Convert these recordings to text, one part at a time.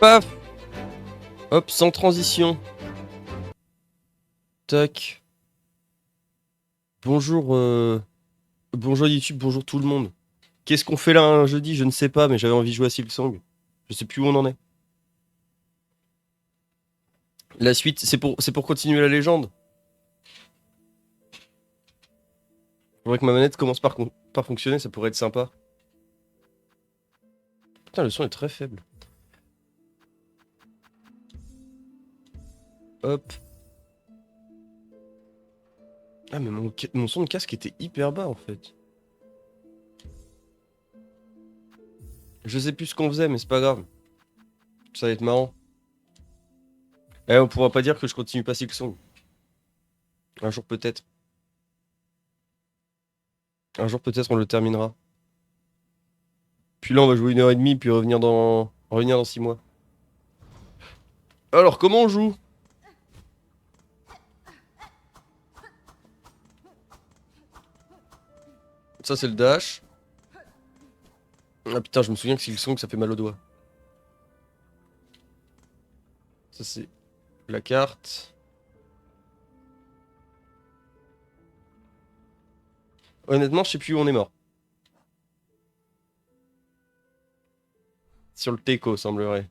Paf. Hop, sans transition. Tac. Bonjour, bonjour YouTube, bonjour tout le monde. Qu'est-ce qu'on fait là un jeudi? Je ne sais pas, mais j'avais envie de jouer à Silksong. Je sais plus où on en est. La suite, c'est pour continuer la légende. Faudrait que ma manette commence par fonctionner, ça pourrait être sympa. Putain, le son est très faible. Hop. Ah, mais mon son de casque était hyper bas en fait. Je sais plus ce qu'on faisait, mais c'est pas grave. Ça va être marrant. Eh, on pourra pas dire que je continue pas Silksong. Un jour peut-être. Un jour peut-être on le terminera. Puis là on va jouer 1 heure et demie, puis revenir dans 6 mois. Alors comment on joue? Ça c'est le dash. Ah putain, je me souviens que Silksong ça fait mal aux doigts. Ça c'est la carte. Honnêtement, je sais plus où on est mort. Sur le Teco, semblerait.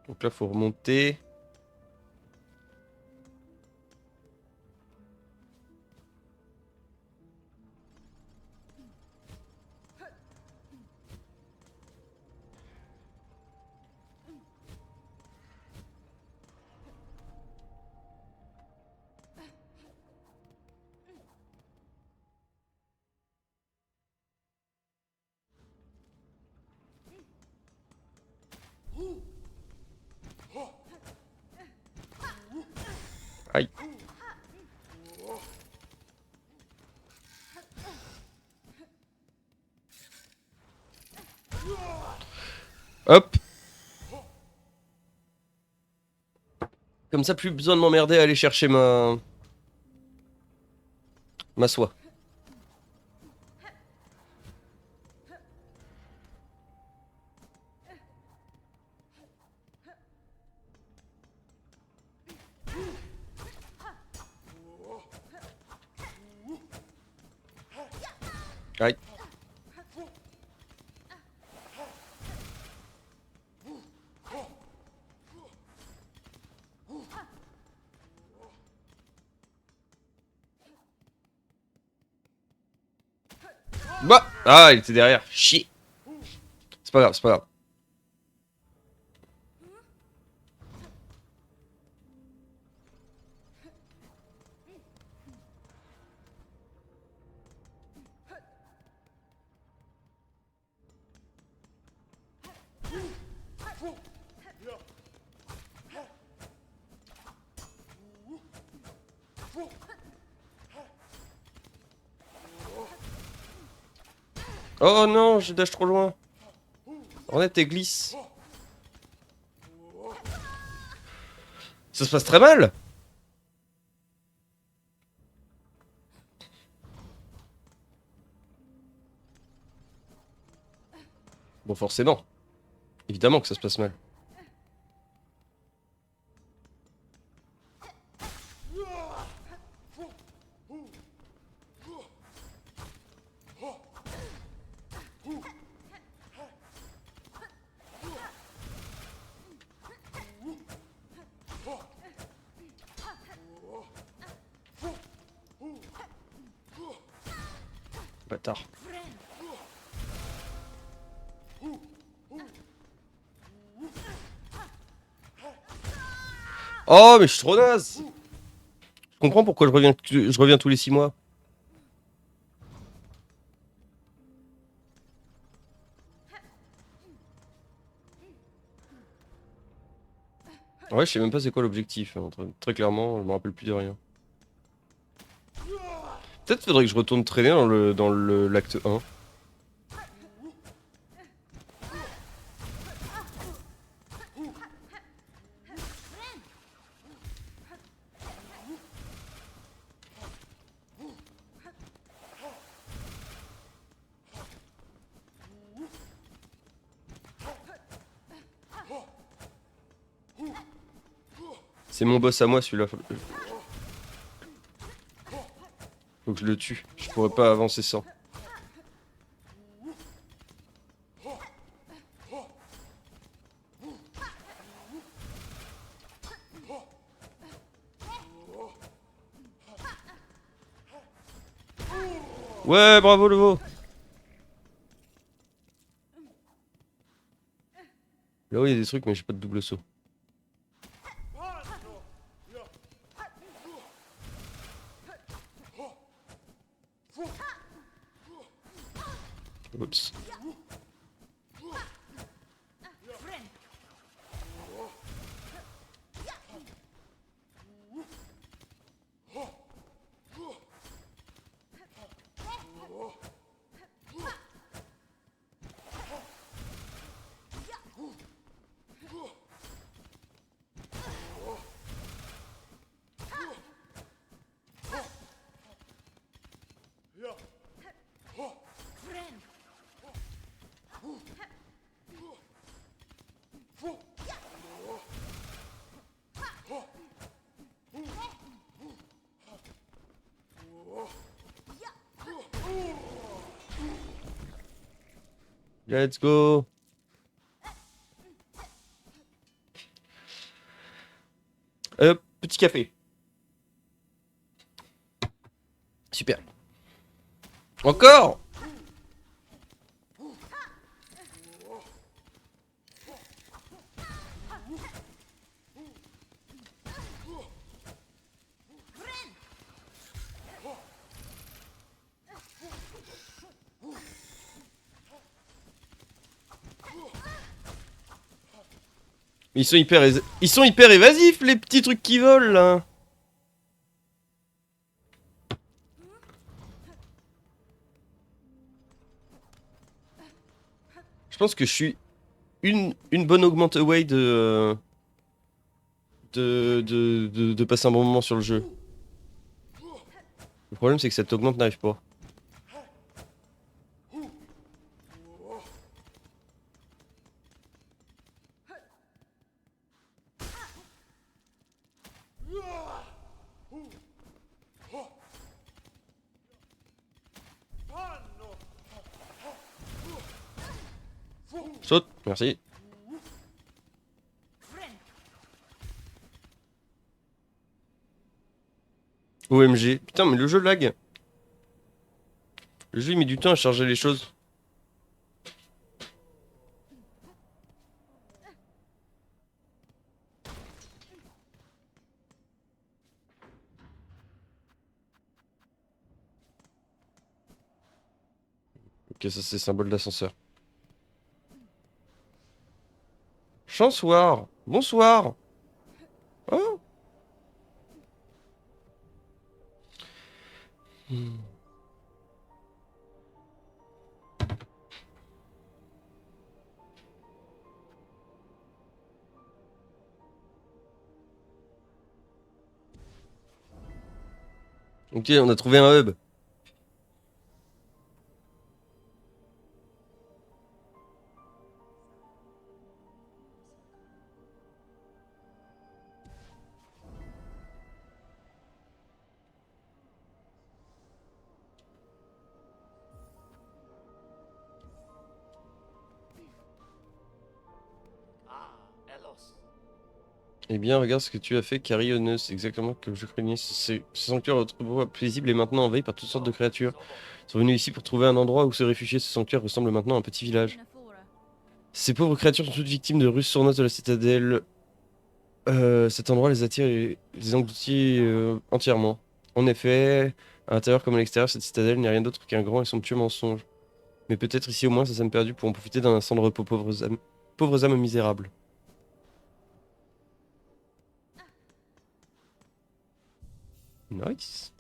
Donc là, faut remonter. Aïe. Hop. Comme ça, plus besoin de m'emmerder à aller chercher ma soie. Aïe. Bah. Ah, il était derrière. Chier. C'est pas grave, c'est pas grave. Oh non, j'ai dash trop loin. Ornette et glisse. Ça se passe très mal. Bon, forcément. Évidemment que ça se passe mal. Bâtard. Oh, mais je suis trop naze. Je comprends pourquoi je reviens tous les 6 mois. Ouais, je sais même pas c'est quoi l'objectif, hein. Très clairement, je me rappelle plus de rien. Peut-être faudrait que je retourne traîner dans l'acte 1. C'est mon boss à moi celui-là. Faut que je le tue. Je pourrais pas avancer sans. Ouais, bravo le veau. Là-haut, il y a des trucs, mais j'ai pas de double saut. Oups. Let's go. Petit café. Super. Encore. Ils sont hyper évasifs les petits trucs qui volent là. Je pense que je suis une bonne augmente away de passer un bon moment sur le jeu. Le problème c'est que cette augmente n'arrive pas. Saute, merci. OMG. Putain, mais le jeu lag. Le jeu il met du temps à charger les choses. Ok, ça c'est symbole d'ascenseur. Chansoir. Bonsoir. Oh. Ok, on a trouvé un hub. Eh bien, regarde ce que tu as fait, Carionneuse. C'est exactement comme je craignais. Ce sanctuaire autrefois paisible est maintenant envahi par toutes sortes de créatures. Ils sont venus ici pour trouver un endroit où se réfugier. Ce sanctuaire ressemble maintenant à un petit village. Ces pauvres créatures sont toutes victimes de ruses sournoises de la citadelle. Cet endroit les attire et les engloutit entièrement. En effet, à l'intérieur comme à l'extérieur, cette citadelle n'est rien d'autre qu'un grand et somptueux mensonge. Mais peut-être ici au moins ces âmes perdues pourront profiter d'un instant de repos, pauvres âmes misérables. Nice.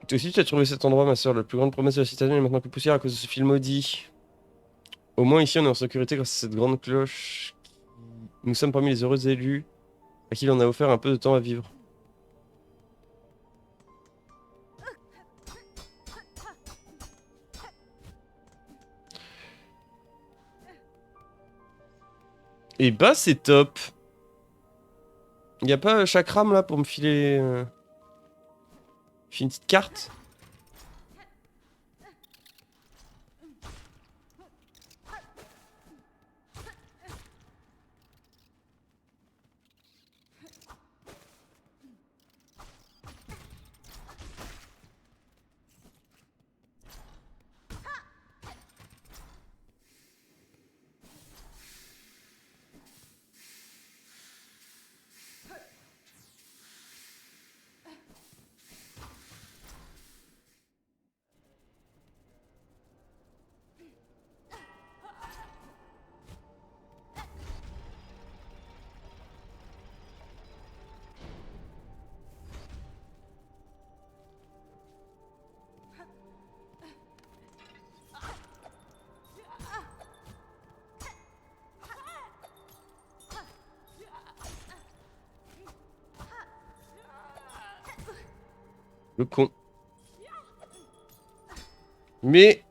Toi aussi tu as trouvé cet endroit, ma soeur. La plus grande promesse de la citadelle est maintenant que poussière à cause de ce fil maudit. Au moins ici on est en sécurité grâce à cette grande cloche. Nous sommes parmi les heureux élus à qui l'on a offert un peu de temps à vivre. Et bah c'est top. Y a pas Chakram là pour me filer une petite carte? Le con. Mais...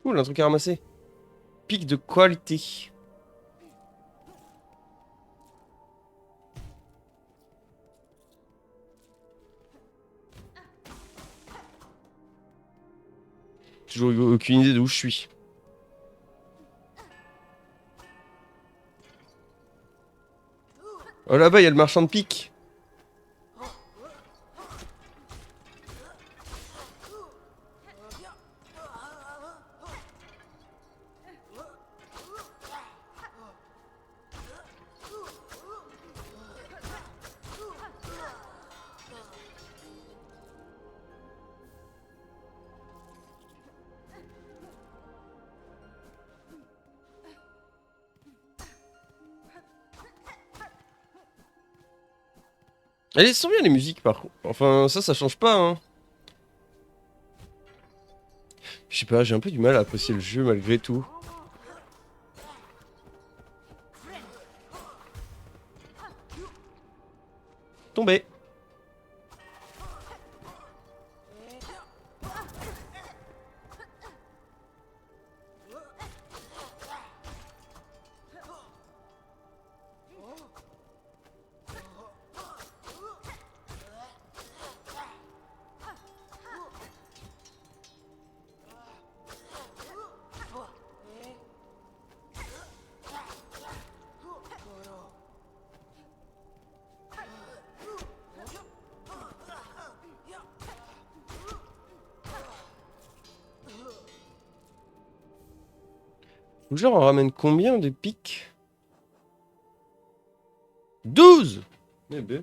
Ouh, un truc à ramasser. Pic de qualité. Toujours eu aucune idée d'où je suis. Oh là-bas, il y a le marchand de piques. Elles sont bien les musiques par contre. Enfin, ça change pas, hein. Je sais pas, j'ai un peu du mal à apprécier le jeu malgré tout. Tombé. Le genre, on ramène combien de piques? 12. Eh ben.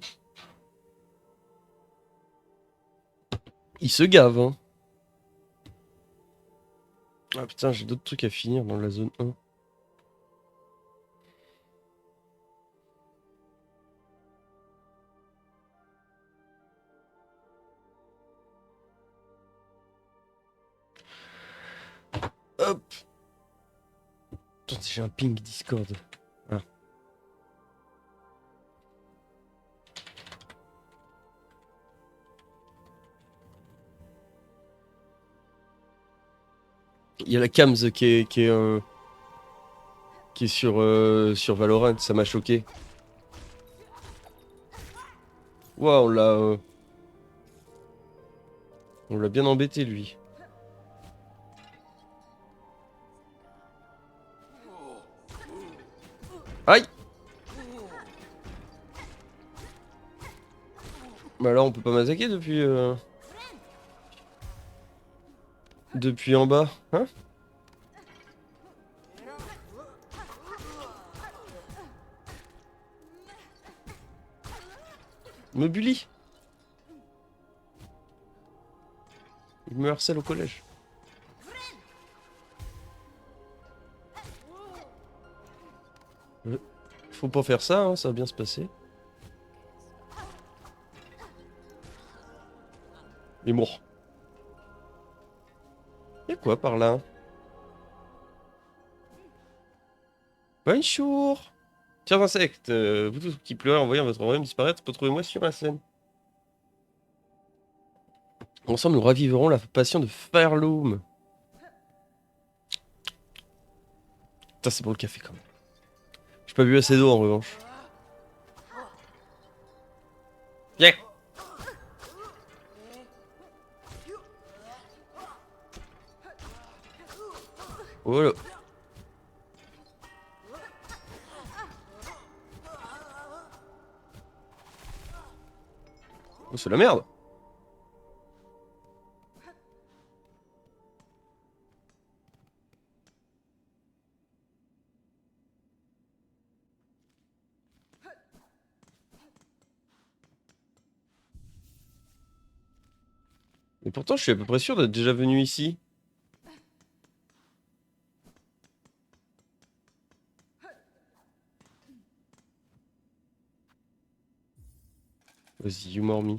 Il se gave, hein. Ah putain, j'ai d'autres trucs à finir dans la zone 1. Hop. Putain, j'ai un ping Discord. Ah. Il y a la Cams qui est sur Valorant, ça m'a choqué. Waouh, on l'a bien embêté lui. Aïe. Bah alors on peut pas m'attaquer depuis en bas, hein? Me bully. Il me harcèle au collège. Faut pas faire ça, hein, ça va bien se passer. Il est mort. Y'a quoi par là? Bonjour. Chers insectes, vous tous qui pleurez en voyant votre royaume disparaître, retrouvez-moi sur la scène. Ensemble, nous raviverons la passion de Fireloom. Putain, c'est bon le café quand même. J'ai pas bu assez d'eau en revanche. Viens. Voilà. Oh, c'est la merde. Mais pourtant, je suis à peu près sûr d'être déjà venu ici. Vas-y, humor me.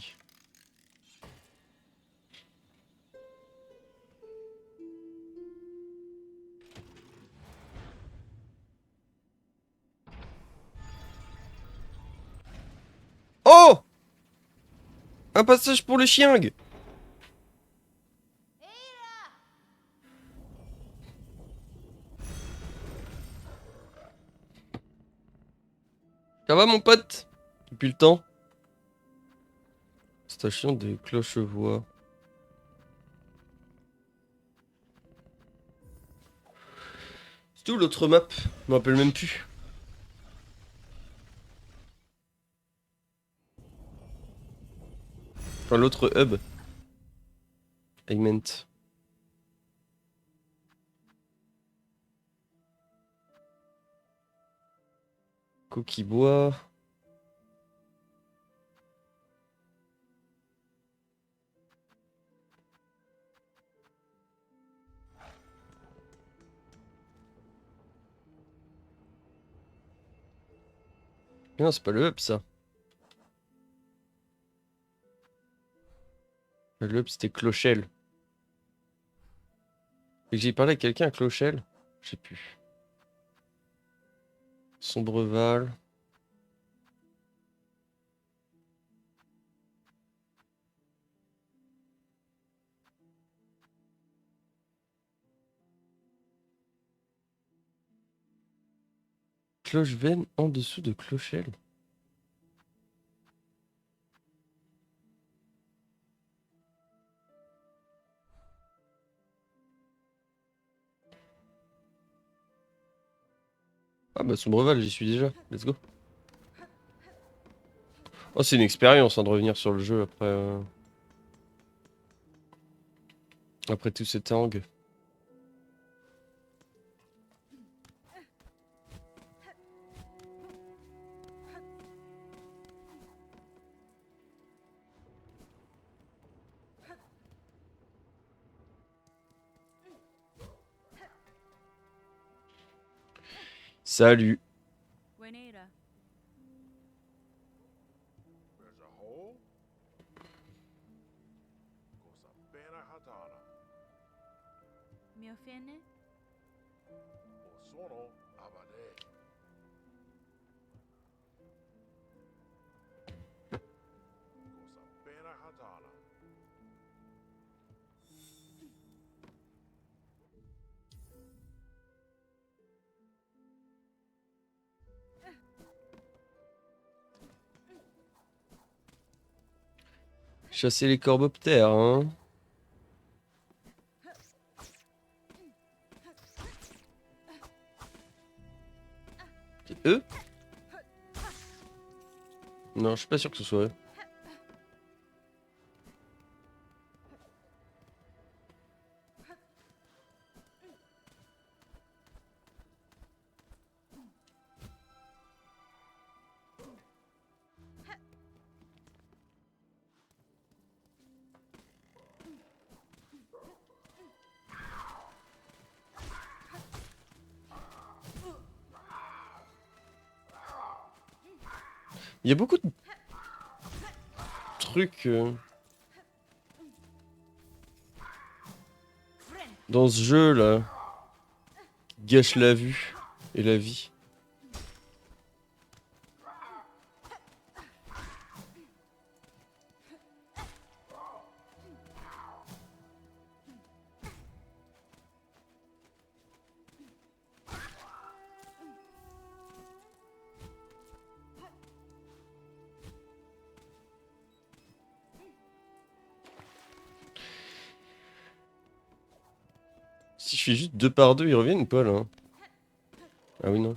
Oh! Un passage pour le chien. Ça va mon pote? Depuis le temps? Station des cloches-voix. C'est où l'autre map? Je me rappelle même plus. Enfin, l'autre hub. Augment. Coquille bois. Non, c'est pas le hub ça. Le hub c'était Clochelle. Et que j'ai parlé à quelqu'un à Clochelle? Je sais plus. Sombreval. Clocheven en dessous de Clochelle. Ah bah Sombreval, j'y suis déjà. Let's go. Oh, c'est une expérience hein, de revenir sur le jeu après, après tout cet angle. Salut. Buenera. There's a hole? Cosa pena hatana. Mi offende? O sono abade. Cosa pena hatana. Chasser les corboptères, hein. C'est eux? Non, je suis pas sûr que ce soit eux. Il y a beaucoup de trucs dans ce jeu là qui gâchent la vue et la vie. Si je fais juste 2 par 2, ils reviennent ou pas là? Ah oui, non.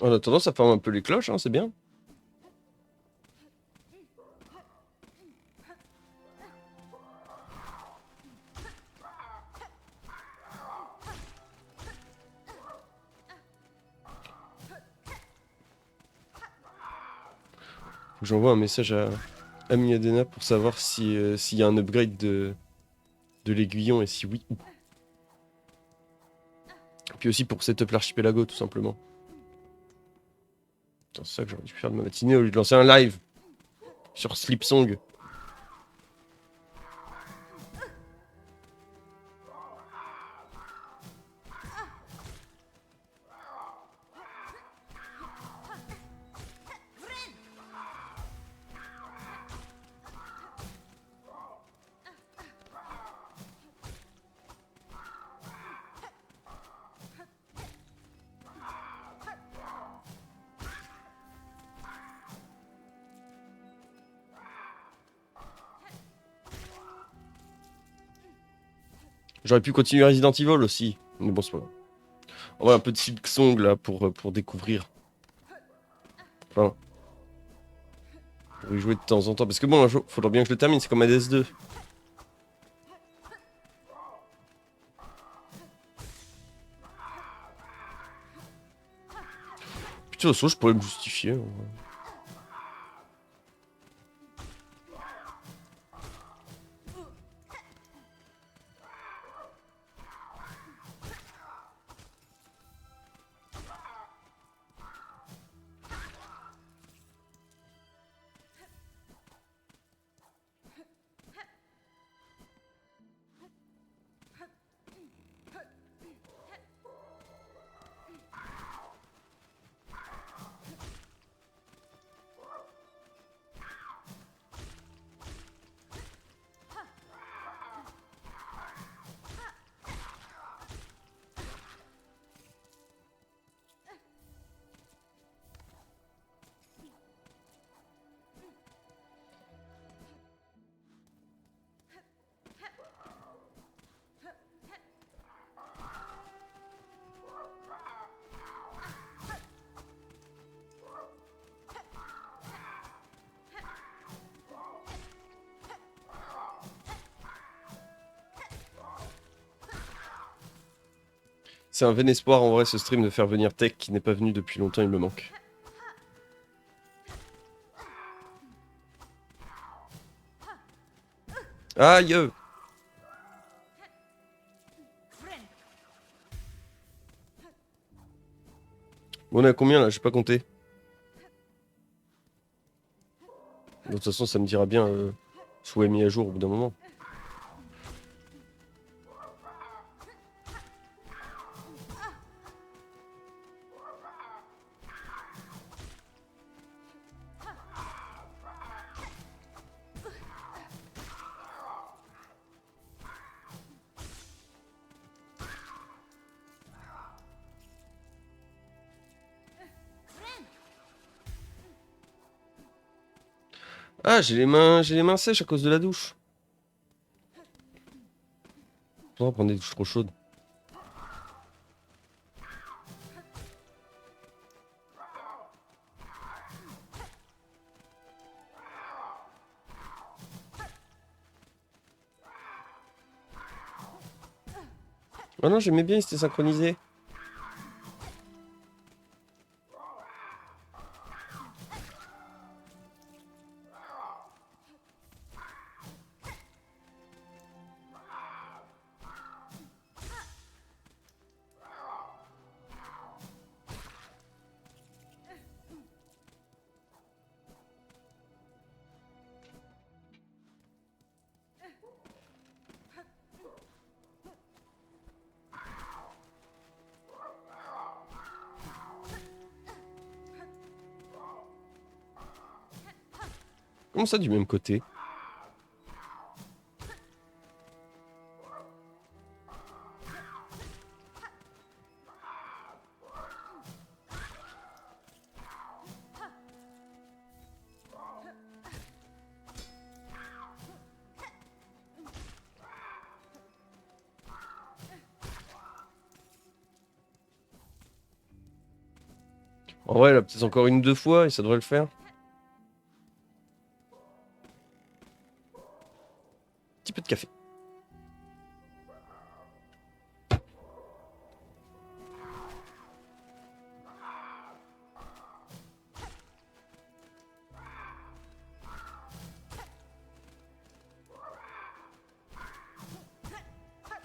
En attendant, ça forme un peu les cloches, hein, c'est bien. Faut que j'envoie un message à Ami Adena pour savoir si s'il y a un upgrade de l'aiguillon et si oui. Puis aussi pour setup l'archipelago tout simplement. C'est ça que j'aurais dû faire de ma matinée au lieu de lancer un live sur Slipsong. J'aurais pu continuer Resident Evil aussi, mais bon c'est pas grave. On va un peu de Silksong là pour découvrir. Enfin, pour y jouer de temps en temps. Parce que bon, un jour, faudra bien que je le termine, c'est comme ADS2. Puis de toute façon, je pourrais me justifier. Hein. C'est un vain espoir en vrai ce stream de faire venir Tech qui n'est pas venu depuis longtemps, il me manque. Aïe! On est à combien là? J'ai pas compté. De toute façon, ça me dira bien souhait mis à jour au bout d'un moment. Ah, j'ai les mains sèches à cause de la douche. Faudra prendre des douches trop chaudes. Ah non, j'aimais bien, ils étaient synchronisés. Comment ça, du même côté? En vrai, là, peut-être encore une ou deux fois et ça devrait le faire. Petit peu de café.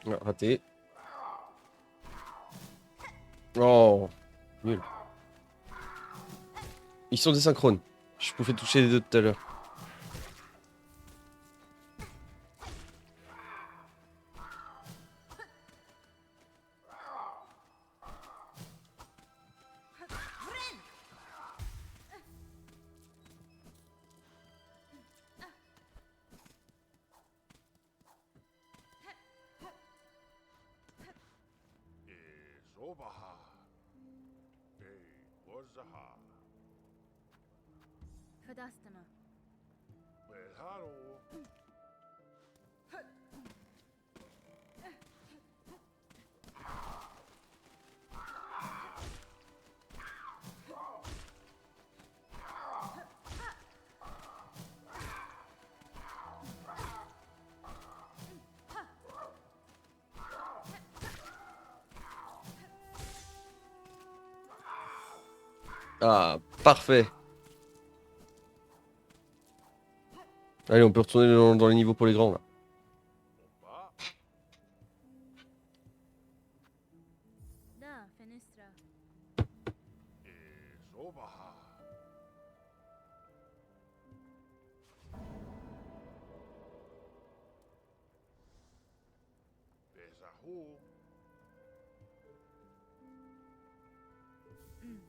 Ah, raté. Oh, nul. Ils sont désynchrones. Je pouvais toucher les deux tout à l'heure. Isobaha. Hey, Wazaha. Fadastama. Belharo. Ah, parfait. Allez, on peut retourner dans les niveaux pour les grands, là. Ba. Da, Fenistra. Isobaha. Bezahu.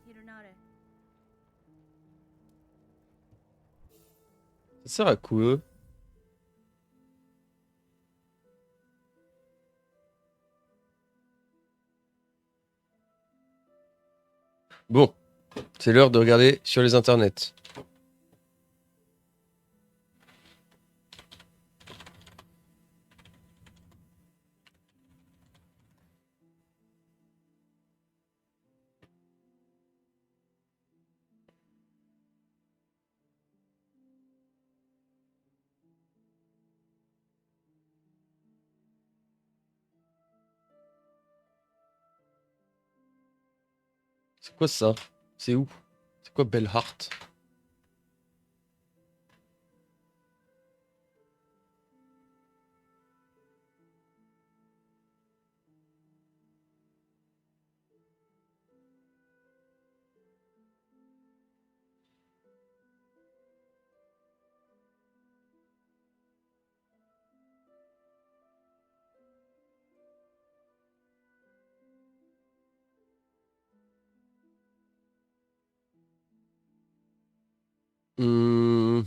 Hironare. Ça sert à quoi? Bon, c'est l'heure de regarder sur les internets. C'est quoi ça? C'est où? C'est quoi Bellheart?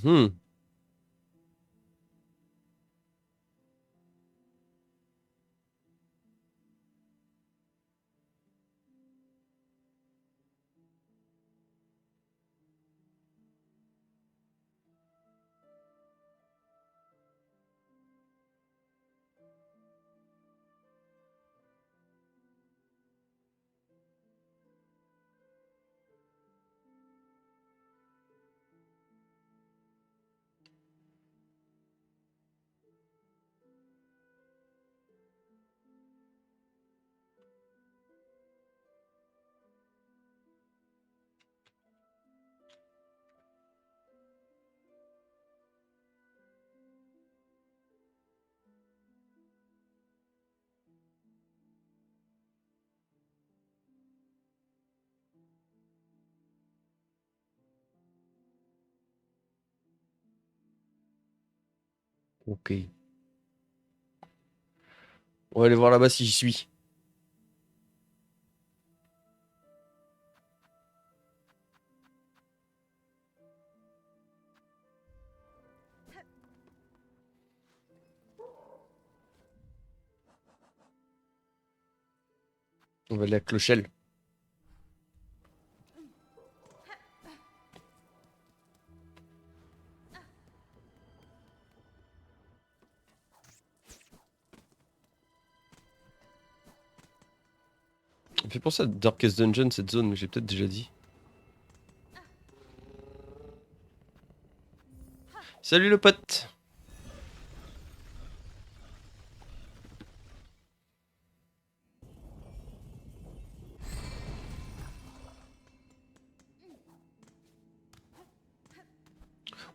Mhm. Ok. On va aller voir là-bas si j'y suis. On va aller à Clochelle. Ça me fait penser à Darkest Dungeon, cette zone, mais j'ai peut-être déjà dit. Salut le pote!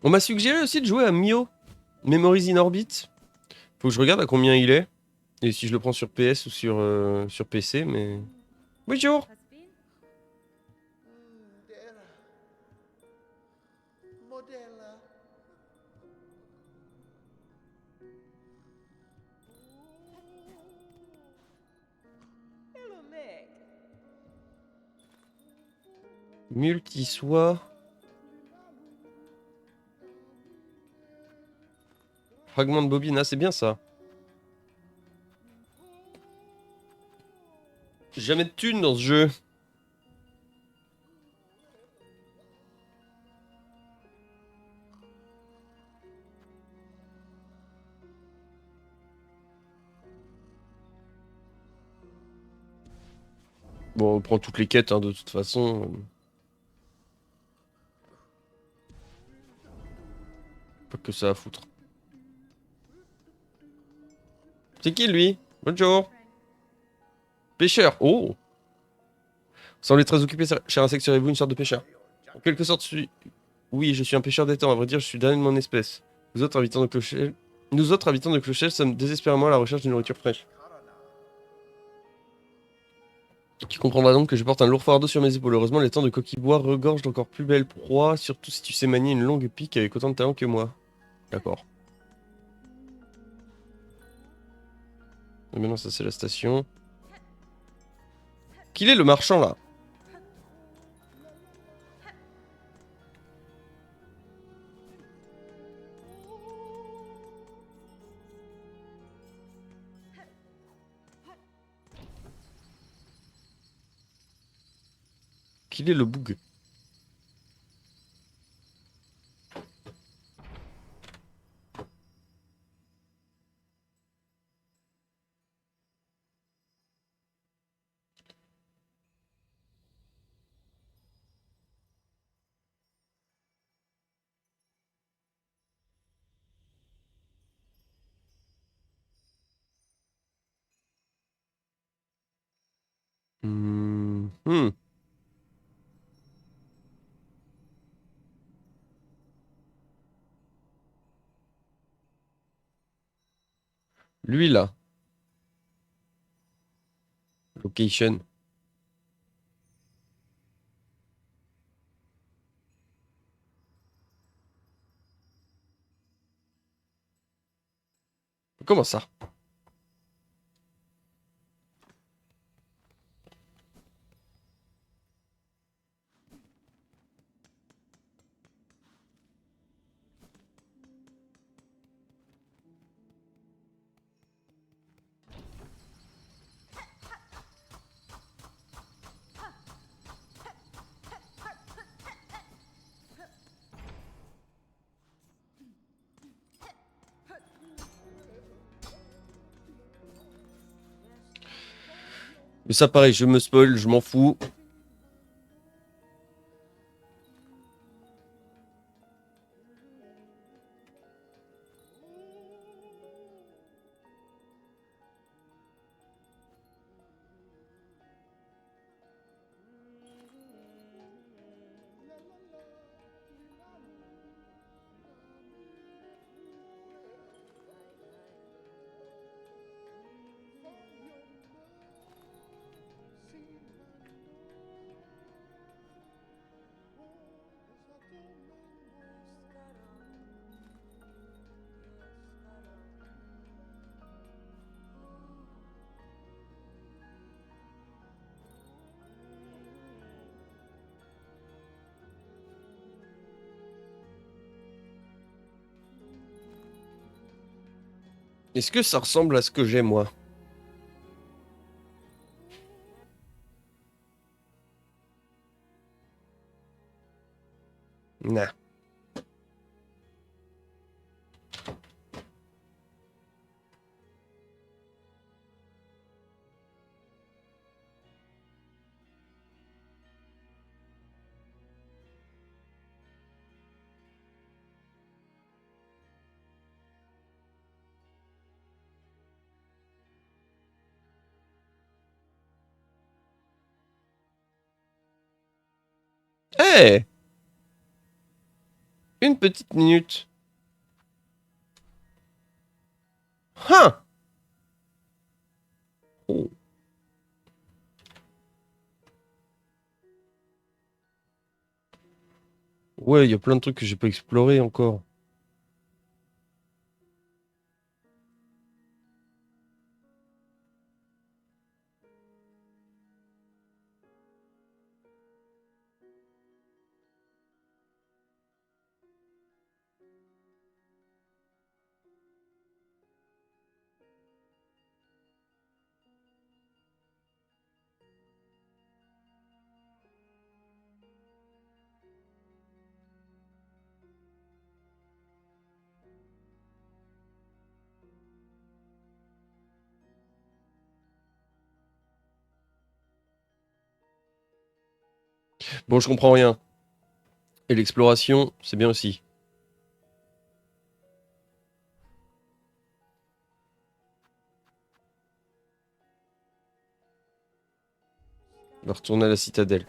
On m'a suggéré aussi de jouer à Mio, Memories in Orbit. Faut que je regarde à combien il est. Et si je le prends sur PS ou sur PC, mais... Bonjour! Has been? Della. Modella. Hello, Meg. Multi-soi... Fragment de bobine, ah c'est bien ça. J'ai jamais de thunes dans ce jeu. Bon, on prend toutes les quêtes, hein, de toute façon. Pas que ça à foutre. C'est qui lui? Bonjour. Pêcheur. Oh! Semblez très occupé, cher insecte, serez-vous une sorte de pêcheur? En quelque sorte, oui, je suis un pêcheur d'étang. À vrai dire, je suis le dernier de mon espèce. Nous autres habitants de Clochelle sommes désespérément à la recherche d'une nourriture fraîche. Tu comprendras donc que je porte un lourd fardeau sur mes épaules. Heureusement, les temps de coquille-bois regorgent d'encore plus belles proies, surtout si tu sais manier une longue pique avec autant de talent que moi. D'accord. Et maintenant, ça c'est la station. Qu'il est le marchand là? Qu'il est le boug? Hmm. Lui là. Location. Comment ça? Mais ça pareil, je me spoil, je m'en fous. Est-ce que ça ressemble à ce que j'ai moi? Nah. Hey! Une petite minute. Hein? Oh. Ouais, il y a plein de trucs que j'ai pas exploré encore. Bon, je comprends rien. Et l'exploration, c'est bien aussi. On va retourner à la citadelle.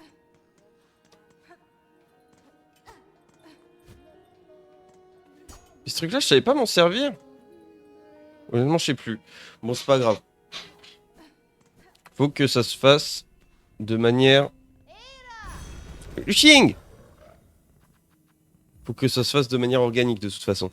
Et ce truc-là, je savais pas m'en servir. Honnêtement, je sais plus. Bon, c'est pas grave. Faut que ça se fasse de manière... Luching! Faut que ça se fasse de manière organique, de toute façon.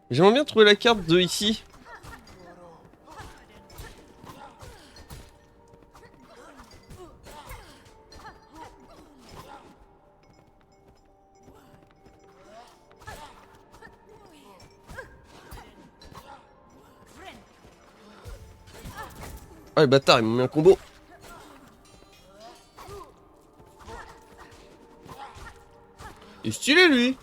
J'aimerais bien trouver la carte de ici. Ah, les bâtards, ils m'ont mis un combo. Il est stylé, lui.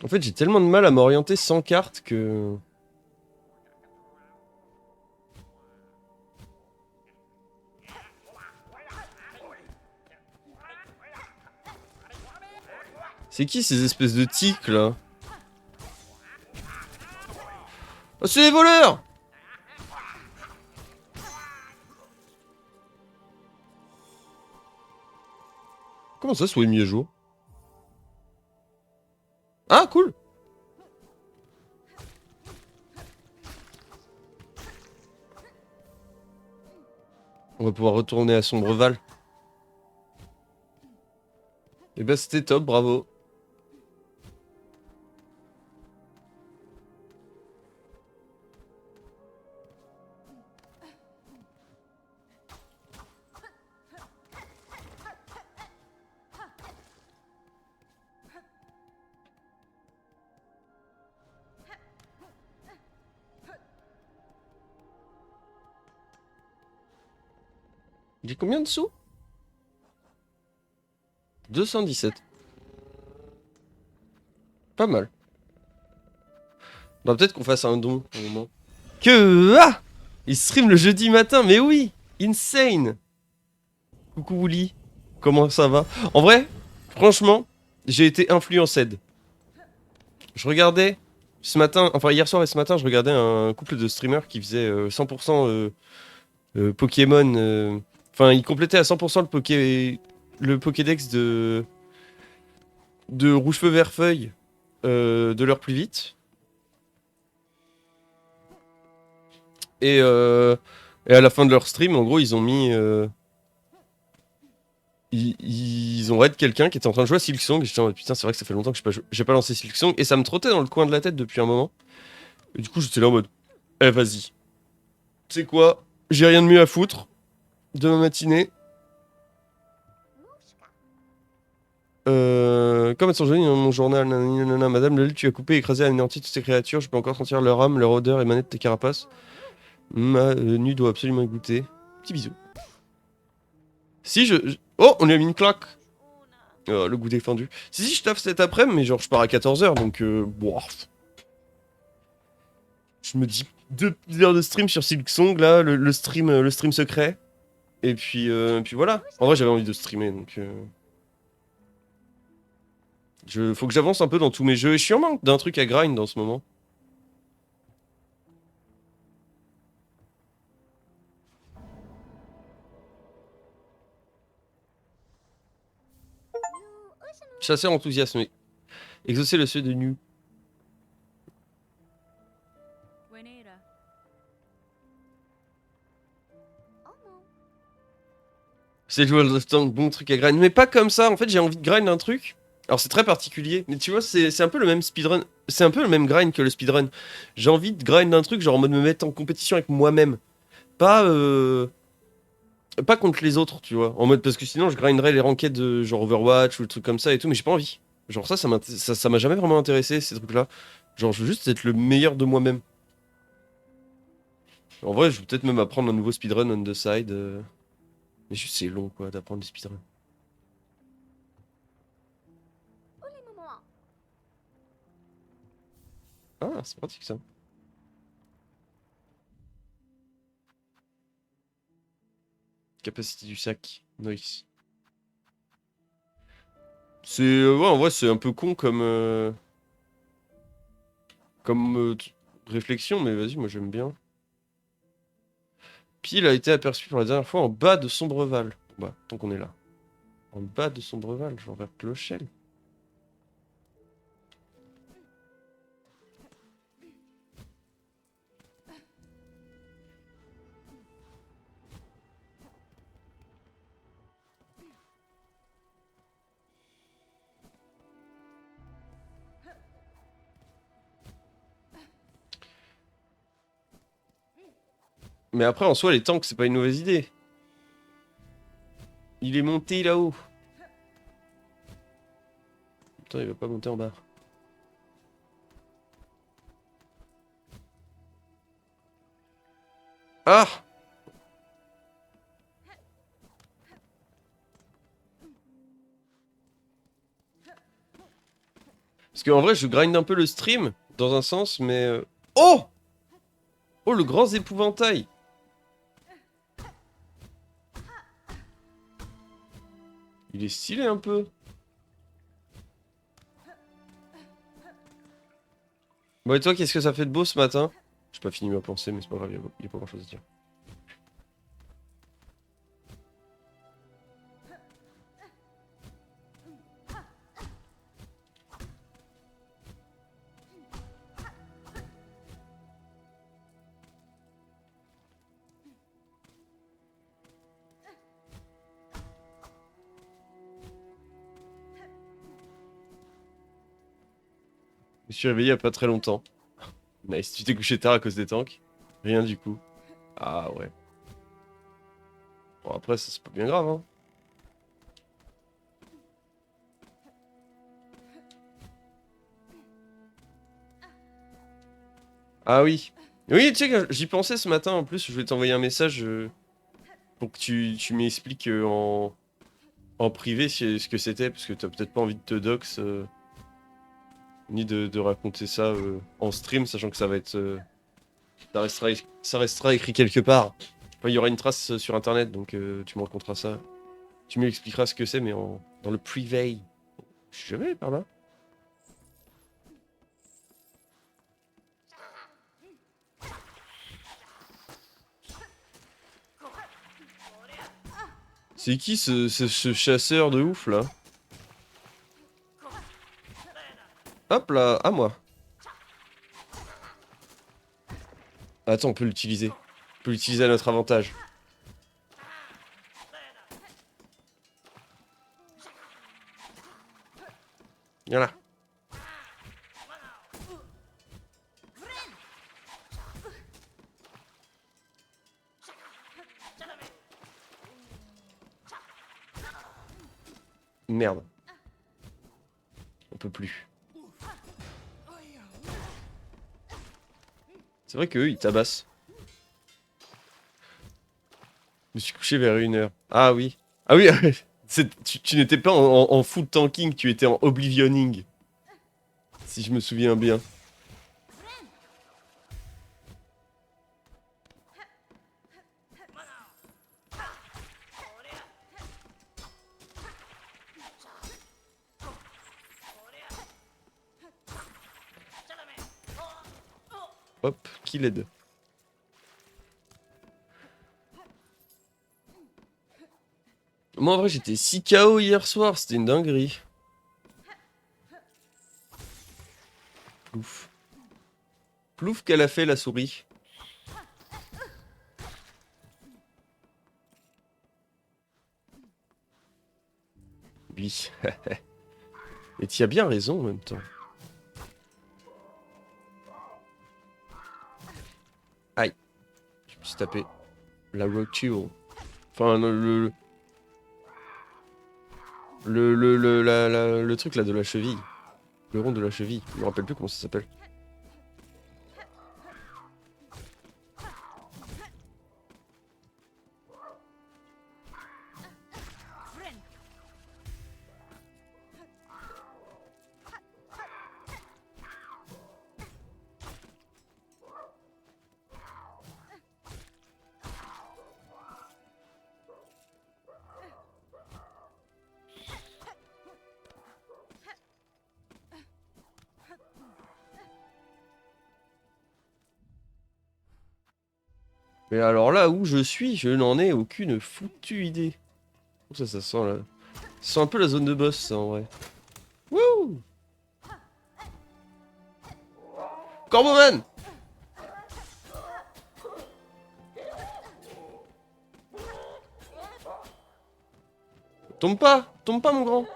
En fait, j'ai tellement de mal à m'orienter sans carte que... C'est qui ces espèces de tiques, là? Oh, c'est les voleurs! Comment ça, soit mis à jour? Ah, cool! On va pouvoir retourner à Sombreval. Et bah, c'était top, bravo. J'ai combien de sous? 217. Pas mal. Bah peut-être qu'on fasse un don au moment. Que... Ah! Il stream le jeudi matin, mais oui! Insane! Coucou Wouli. Comment ça va? En vrai, franchement, j'ai été influencé. Je regardais ce matin, enfin hier soir et ce matin, je regardais un couple de streamers qui faisait 100% Pokémon. Enfin, ils complétaient à 100% le Pokédex de Rouge-Feu Vert-Feuille de l'heure plus vite. Et, et à la fin de leur stream, en gros, ils ont mis. Ils ont raid quelqu'un qui était en train de jouer à Silksong. Et j'étais en mode putain, c'est vrai que ça fait longtemps que j'ai pas lancé Silksong. Et ça me trottait dans le coin de la tête depuis un moment. Et du coup, j'étais là en mode eh, vas-y. Tu sais quoi? J'ai rien de mieux à foutre de ma matinée. Comme elles sont jolies dans mon journal, nanana, Madame Lel, tu as coupé et écrasé anéanti toutes ces créatures. Je peux encore sentir leur âme, leur odeur émaner de tes carapaces. Ma nu doit absolument y goûter. Petit bisou. Si Oh, on lui a mis une claque. Le goût défendu. Si, je taffe cet après-midi, mais genre je pars à 14h, donc bon. Je me dis 2 heures de stream sur Silksong, là, le stream secret. Et puis voilà. En vrai, j'avais envie de streamer, donc... Faut que j'avance un peu dans tous mes jeux. Et je suis en manque d'un truc à grind en ce moment. Chasseur enthousiasmé. Exaucer le seuil de nu. Wenera. C'est le World of Tank, bon truc à grind. Mais pas comme ça, en fait j'ai envie de grind un truc. Alors c'est très particulier, mais tu vois, c'est un peu le même speedrun. C'est un peu le même grind que le speedrun. J'ai envie de grind un truc, genre en mode me mettre en compétition avec moi-même. Pas pas contre les autres, tu vois. En mode, parce que sinon je grinderais les ranked de genre Overwatch ou le truc comme ça et tout, mais j'ai pas envie. Genre ça m'a jamais vraiment intéressé, ces trucs-là. Genre je veux juste être le meilleur de moi-même. En vrai, je vais peut-être même apprendre un nouveau speedrun on the side. Mais juste c'est long quoi d'apprendre le speedrun. Ah, c'est pratique ça. Capacité du sac. Nice. C'est... ouais, en vrai, c'est un peu con comme réflexion, mais vas-y, moi j'aime bien. Pile a été aperçu pour la dernière fois en bas de Sombreval. Bah, tant qu'on est là. En bas de Sombreval, genre vers Clochelle. Mais après, en soi, les tanks, c'est pas une mauvaise idée. Il est monté là-haut. Putain, il va pas monter en bas. Ah! Parce qu'en vrai, je grind un peu le stream, dans un sens, mais... Oh! Oh, le grand épouvantail! Il est stylé un peu. Bon, et toi, qu'est-ce que ça fait de beau ce matin? J'ai pas fini ma pensée, mais c'est pas grave, y a pas grand chose à dire. Je me suis réveillé il y a pas très longtemps. Nice, tu t'es couché tard à cause des tanks? Rien du coup. Ah ouais. Bon, après, ça c'est pas bien grave, hein. Ah oui. Oui, tu sais que j'y pensais ce matin en plus, je voulais t'envoyer un message. pour que tu m'expliques en privé ce que c'était, parce que t'as peut-être pas envie de te dox, ni de raconter ça en stream, sachant que ça va être... ça restera écrit quelque part. Enfin, il y aura une trace sur internet, donc tu me raconteras ça. Tu m'expliqueras ce que c'est, mais dans le privé. Je suis jamais allé par là. C'est qui ce chasseur de ouf là? Hop là, à moi. Attends, on peut l'utiliser. On peut l'utiliser à notre avantage. Voilà. Merde. On peut plus. C'est vrai qu'eux, ils tabassent. Je me suis couché vers 1h. Ah oui. Ah oui, tu n'étais pas en full tanking, tu étais en oblivioning. Si je me souviens bien. Hop, kill aide. Moi en vrai j'étais si KO hier soir, c'était une dinguerie. Plouf. Plouf qu'elle a fait la souris. Oui. Et tu as bien raison en même temps. Aïe. Je me suis tapé. La rotule. Enfin, le truc là de la cheville. Le rond de la cheville. Je me rappelle plus comment ça s'appelle. Mais alors là où je suis, je n'en ai aucune foutue idée. Oh, ça sent là. Ça sent un peu la zone de boss, ça en vrai. Wouh! Corboman! Tombe pas mon grand.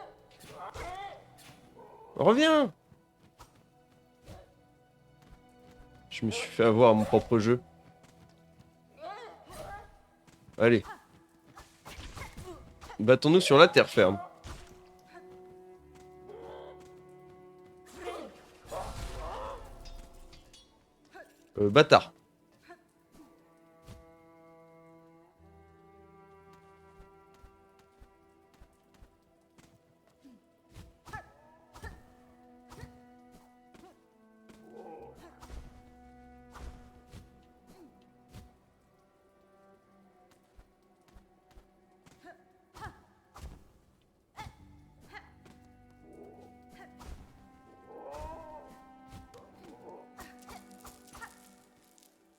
Reviens! Je me suis fait avoir à mon propre jeu. Allez. Battons-nous sur la terre ferme. Bâtard.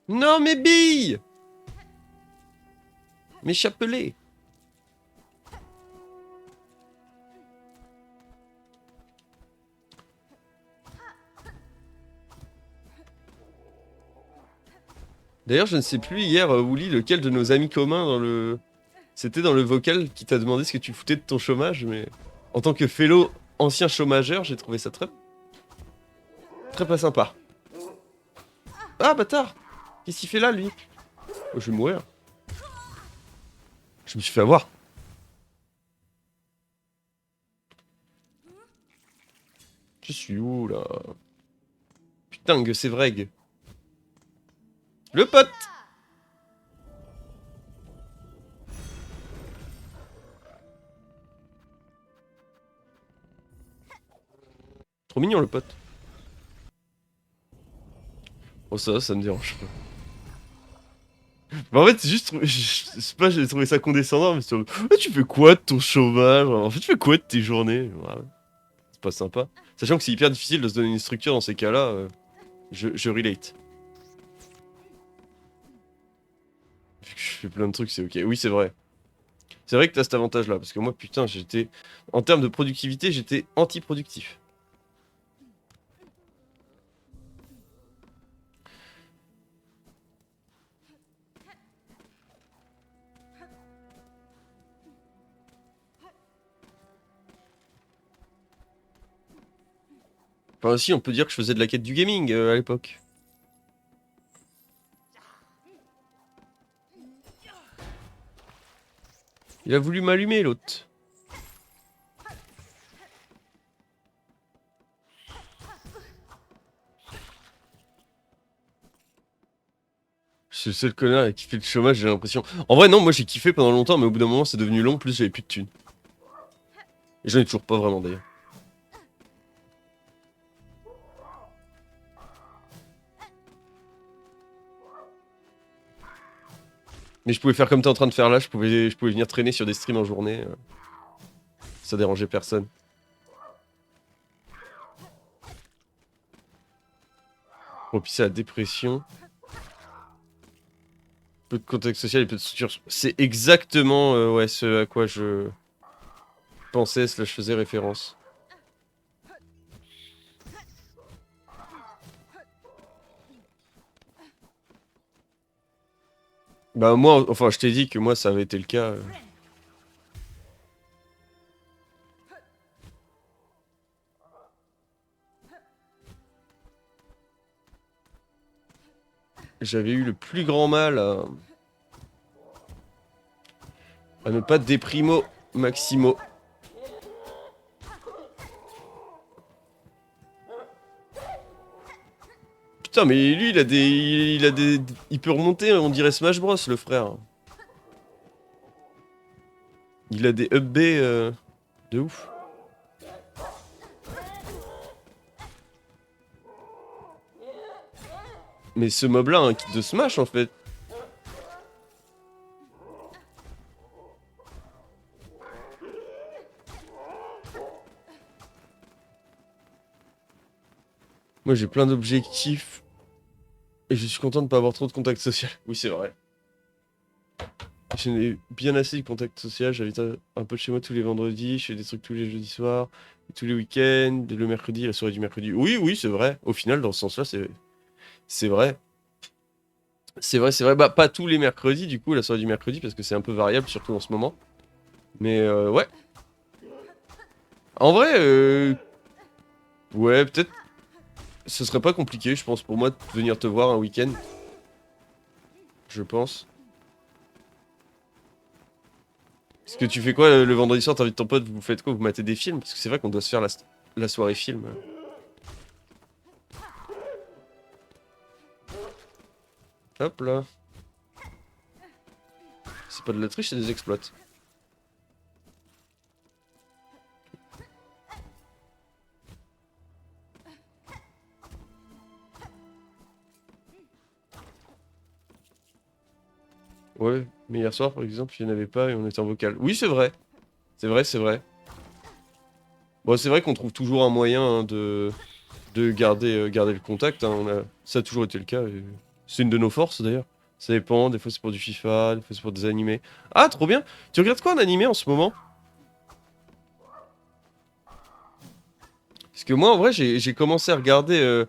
Non, mes billes! Mes chapelets! D'ailleurs, je ne sais plus hier, Wooly, lequel de nos amis communs dans le... C'était dans le vocal qui t'a demandé ce que tu foutais de ton chômage, mais... En tant que fellow ancien chômageur, j'ai trouvé ça très... Très pas sympa. Ah, bâtard! Qu'est-ce qu'il fait là, lui? Oh, je vais mourir. Je me suis fait avoir. Je suis où, là? Putain, que c'est vrai. Le pote! Trop mignon le pote. Oh ça me dérange pas. Bah en fait c'est juste, je sais pas, j'ai trouvé ça condescendant, mais c'est ah, tu fais quoi de ton chômage? En fait tu fais quoi de tes journées? Ouais, c'est pas sympa. Sachant que c'est hyper difficile de se donner une structure dans ces cas-là, je relate. Vu que je fais plein de trucs, c'est ok. Oui c'est vrai. C'est vrai que t'as cet avantage-là, parce que moi putain j'étais... En termes de productivité, j'étais anti-productif. Enfin aussi on peut dire que je faisais de la quête du gaming à l'époque. Il a voulu m'allumer l'autre. Je suis le seul connard qui fait le chômage, j'ai l'impression. En vrai non, moi j'ai kiffé pendant longtemps, mais au bout d'un moment c'est devenu long, plus j'avais plus de thunes. Et j'en ai toujours pas vraiment d'ailleurs. Mais je pouvais faire comme t'es en train de faire là, je pouvais venir traîner sur des streams en journée. Ça dérangeait personne. Propice à la dépression. Peu de contact social et peu de structure. C'est exactement ouais, ce à quoi je pensais, slash faisais référence. Bah moi, enfin je t'ai dit que moi ça avait été le cas. J'avais eu le plus grand mal à ne pas déprimo maximo. Putain mais lui il peut remonter, on dirait Smash Bros le frère. Il a des up B de ouf. Mais ce mob là a un kit de Smash en fait. Moi j'ai plein d'objectifs. Et je suis content de pas avoir trop de contact social. Oui c'est vrai. J'en ai bien assez de contact social, j'habite un peu chez moi tous les vendredis, je fais des trucs tous les jeudis soirs, tous les week-ends, le mercredi, la soirée du mercredi. Oui, oui, c'est vrai. Au final, dans ce sens-là, c'est vrai. C'est vrai. Bah, pas tous les mercredis, du coup, la soirée du mercredi, parce que c'est un peu variable, surtout en ce moment. Mais ouais. En vrai, ouais, peut-être... Ce serait pas compliqué, je pense, pour moi, de venir te voir un week-end. Je pense. Parce que tu fais quoi le vendredi soir? T'invites ton pote, vous faites quoi? Vous matez des films? Parce que c'est vrai qu'on doit se faire la soirée film. Hop là. C'est pas de la triche, c'est des exploits. Ouais, mais hier soir, par exemple, il n'y en avait pas et on était en vocal. Oui, c'est vrai. C'est vrai, c'est vrai. Bon, c'est vrai qu'on trouve toujours un moyen hein, de garder le contact. Hein. Ça a toujours été le cas. Et c'est une de nos forces, d'ailleurs. Ça dépend, des fois c'est pour du FIFA, des fois c'est pour des animés. Ah, trop bien! Tu regardes quoi en animé en ce moment? Parce que moi, en vrai, j'ai commencé à regarder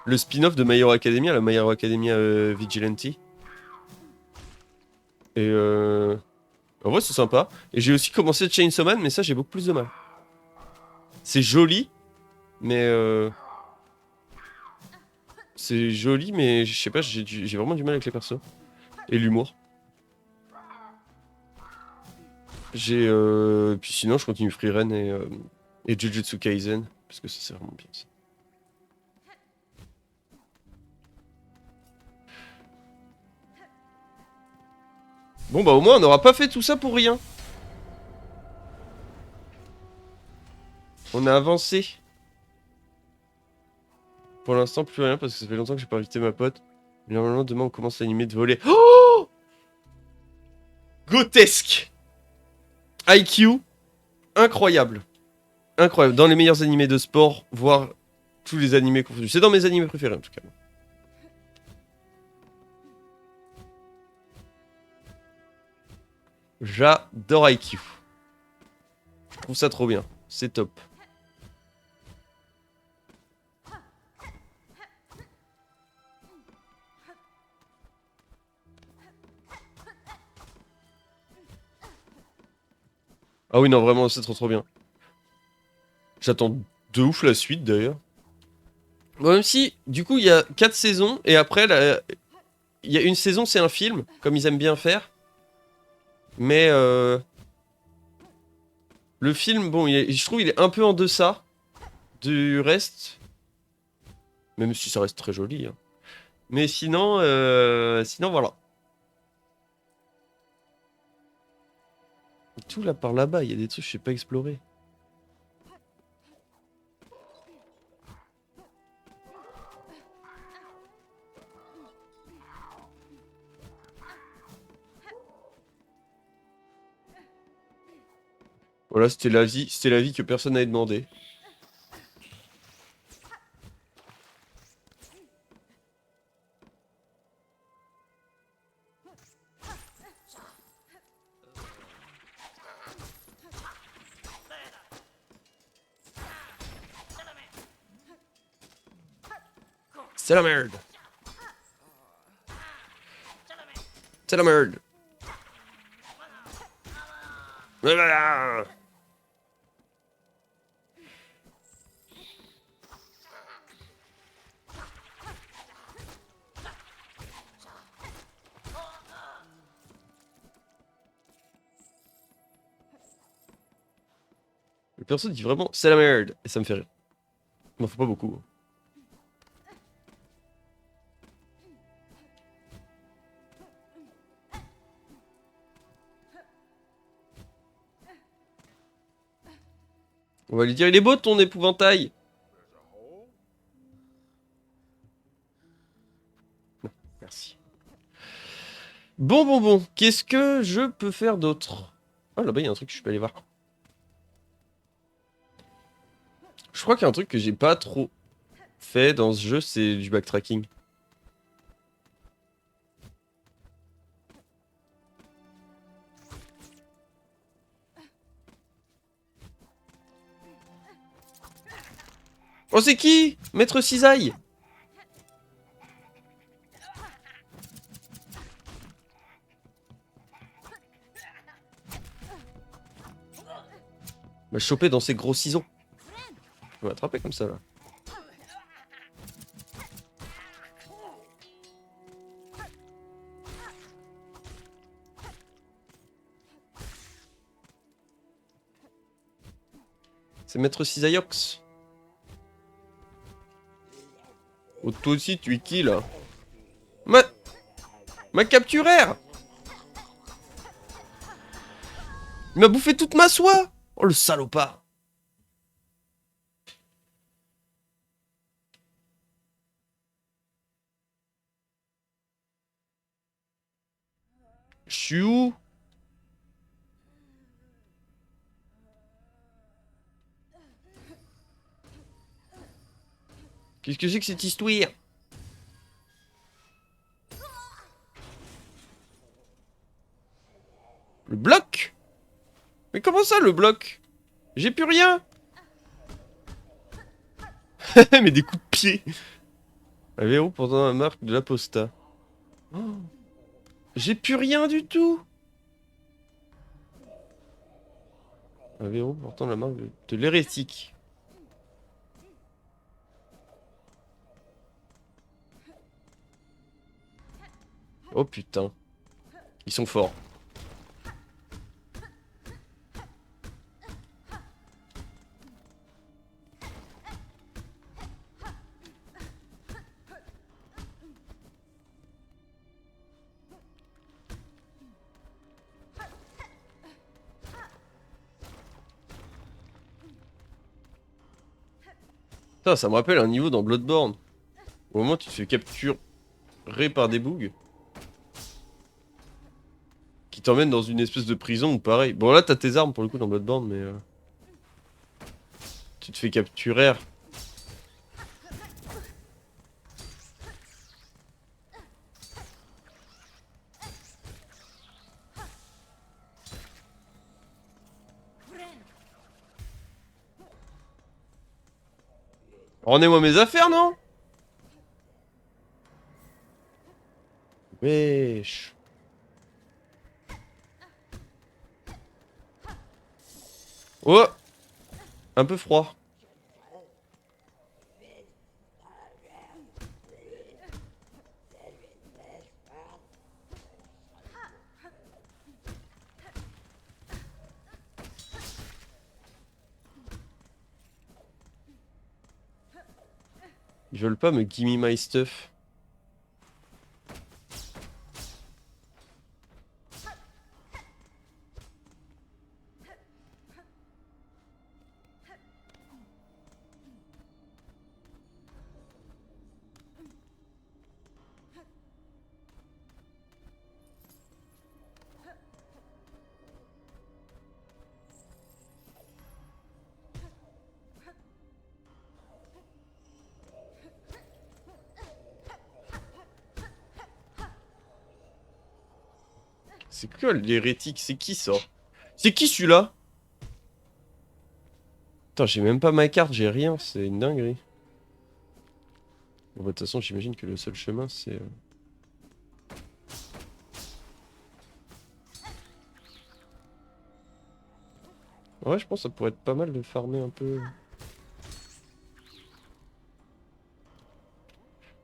le spin-off de My Hero Academia, la My Hero Academia Vigilante. Et en vrai, c'est sympa. Et j'ai aussi commencé Chainsaw Man, mais ça, j'ai beaucoup plus de mal. C'est joli, mais c'est joli, mais je sais pas, j'ai vraiment du mal avec les persos. Et l'humour. Puis sinon, je continue Frieren et Jujutsu Kaisen, parce que ça, c'est vraiment bien ça. Bon bah au moins on n'aura pas fait tout ça pour rien. On a avancé. Pour l'instant, plus rien parce que ça fait longtemps que j'ai pas invité ma pote. Mais normalement, demain, on commence l'animé de voler. Oh, grotesque. IQ, incroyable. Incroyable. Dans les meilleurs animés de sport, voire tous les animés confondus. C'est dans mes animés préférés en tout cas. J'adore IQ. Je trouve ça trop bien. C'est top. Ah oui, non, vraiment, c'est trop bien. J'attends de ouf la suite d'ailleurs. Bon, même si, du coup, il y a 4 saisons et après, il y a une saison, c'est un film, comme ils aiment bien faire. Mais le film, bon, je trouve il est un peu en deçà du reste. Même si ça reste très joli. Hein. Mais sinon, sinon voilà. Tout là par là-bas, il y a des trucs que je sais pas explorer. Voilà, c'était la vie que personne n'avait demandé. C'est la merde. C'est la merde. Voilà. Le perso dit vraiment c'est la merde et ça me fait rire. Il m'en faut pas beaucoup. On va lui dire il est beau ton épouvantail. There's a hole. Merci. Bon. Qu'est-ce que je peux faire d'autre? Ah là-bas il y a un truc que je peux aller voir. Je crois qu'il y a un truc que j'ai pas trop fait dans ce jeu, c'est du backtracking. Oh c'est qui? Maître Cisaille. M'a chopé dans ses gros ciseaux. On va attraper comme ça là. C'est Maître Cisailliox. Oh toi aussi tu es qui là? Ma capturaire! Il m'a bouffé toute ma soie! Oh le salopard! Je suis où? Qu'est-ce que c'est que cette histoire? Le bloc? Mais comment ça le bloc? J'ai plus rien! Mais des coups de pied! Un verrou portant la marque de l'apostat. Oh. J'ai plus rien du tout! Un verrou portant la marque de l'hérétique. Oh putain. Ils sont forts. Putain, ça me rappelle un niveau dans Bloodborne. Au moment où tu te fais capturer par des bougs qui t'emmènent dans une espèce de prison ou pareil. Bon là t'as tes armes pour le coup dans Bloodborne mais tu te fais capturer. Rendez-moi mes affaires non? Wesh. Oh! Un peu froid. Ils veulent pas me gimme my stuff. C'est quoi l'hérétique? C'est qui ça? C'est qui celui-là? Putain, j'ai même pas ma carte, j'ai rien, c'est une dinguerie. Bon, bah, de toute façon, j'imagine que le seul chemin, c'est... Ouais, je pense que ça pourrait être pas mal de farmer un peu...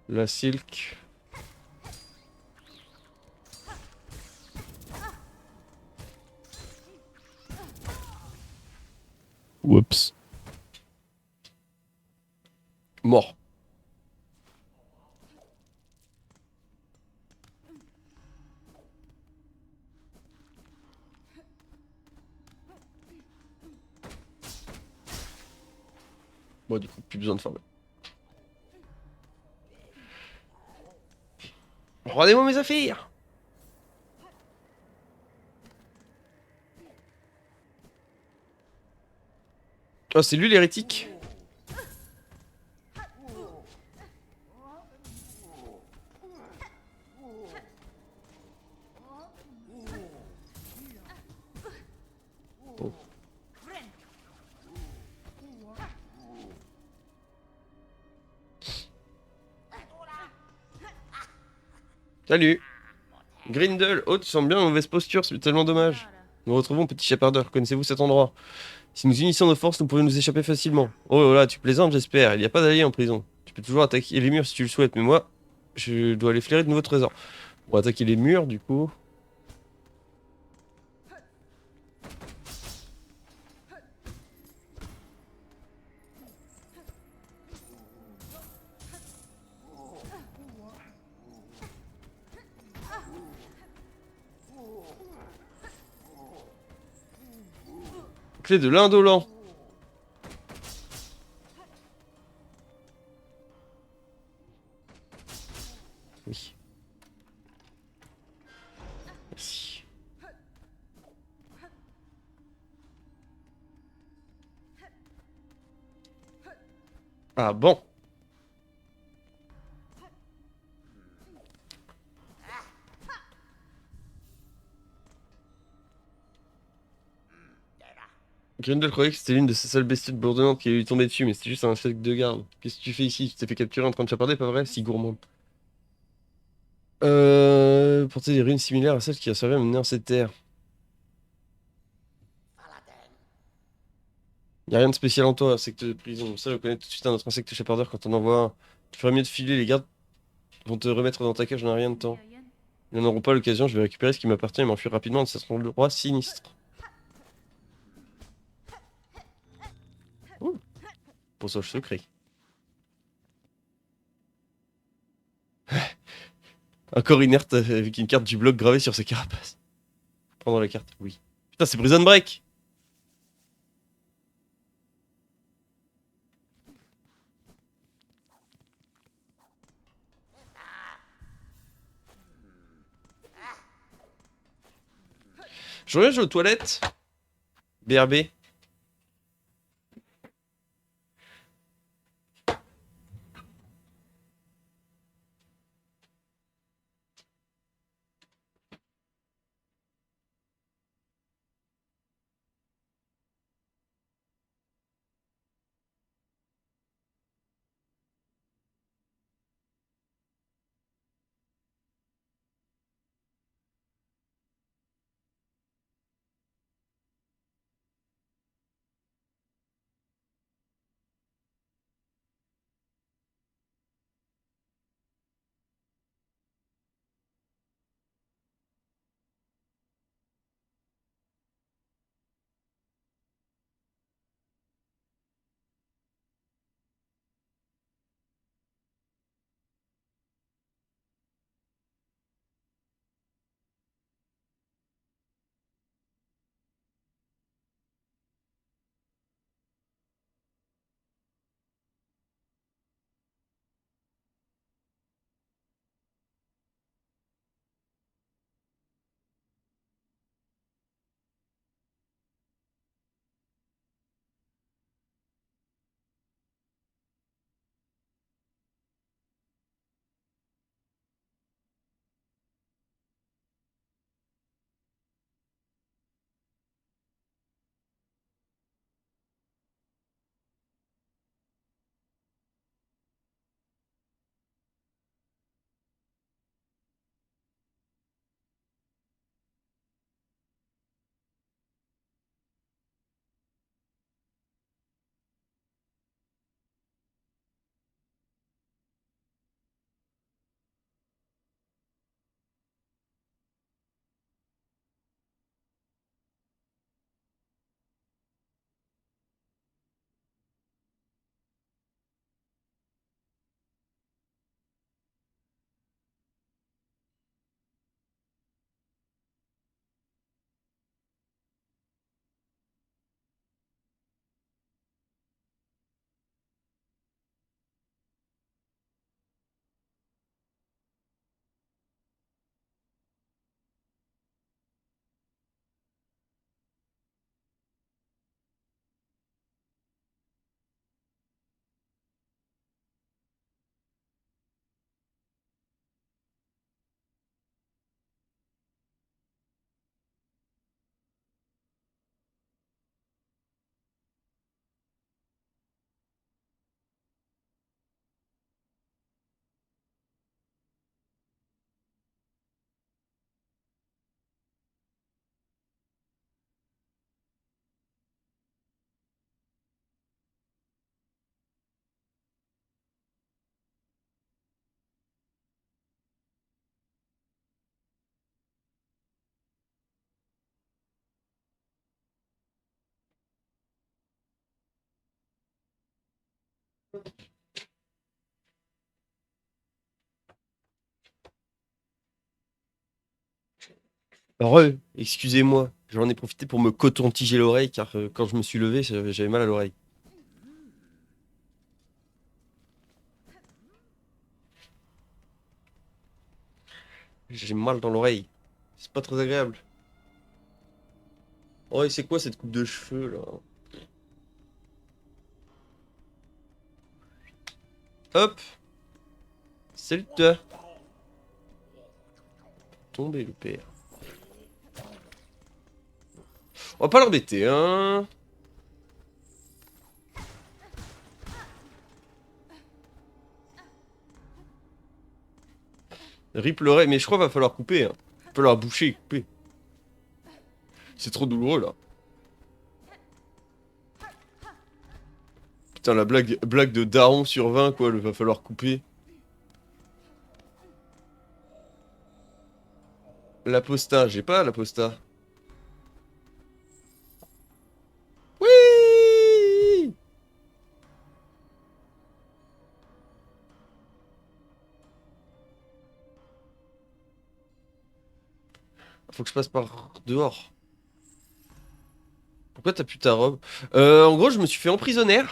La silk. Oups. Mort. Bon, du coup, plus besoin de farmer. Rendez-moi mes affaires! Oh, c'est lui l'hérétique? Oh. Salut! Grindel, oh, tu sembles bien en mauvaise posture, c'est tellement dommage. Nous retrouvons petit chapardeur, connaissez-vous cet endroit? Si nous unissions nos forces, nous pourrions nous échapper facilement. Oh là, tu plaisantes, j'espère. Il n'y a pas d'alliés en prison. Tu peux toujours attaquer les murs si tu le souhaites, mais moi, je dois aller flairer de nouveaux trésors. On va attaquer les murs, du coup. Clé de l'indolent. Oui. Merci. Ah bon. Grindel croyait que c'était l'une de ces seules bestioles bourdonnantes qui allait lui tomber dessus, mais c'était juste un chef de garde. Qu'est-ce que tu fais ici? Tu t'es fait capturer en train de chaparder, pas vrai? Si gourmand. Porter des runes similaires à celles qui a servi à mener dans cette terre. Y a rien de spécial en toi, secte de prison. Ça, reconnaît tout de suite un autre insecte chapardeur quand on en voit un. Tu ferais mieux de filer, les gardes vont te remettre dans ta cage en un rien de temps. Ils n'en auront pas l'occasion, je vais récupérer ce qui m'appartient et m'enfuir rapidement de cet endroit sinistre. Ouh, passage secret. Un corps inerte avec une carte du bloc gravée sur sa carapace. Prendre la carte, oui. Putain, c'est Prison Break! Je reviens jouer aux toilettes. BRB. Excusez-moi. J'en ai profité pour me coton-tiger l'oreille car quand je me suis levé, j'avais mal à l'oreille. J'ai mal dans l'oreille. C'est pas très agréable. Oh, et c'est quoi cette coupe de cheveux là? Hop! Salut toi! Tomber le père. On va pas l'embêter, hein? Rip l'oreille, mais je crois qu'il va falloir couper, hein. Il va falloir boucher, couper. C'est trop douloureux là. Putain, la blague de daron sur 20, quoi, il va falloir couper. L'aposta, j'ai pas l'aposta. Oui! Faut que je passe par dehors. Pourquoi t'as plus ta robe? En gros, je me suis fait emprisonner.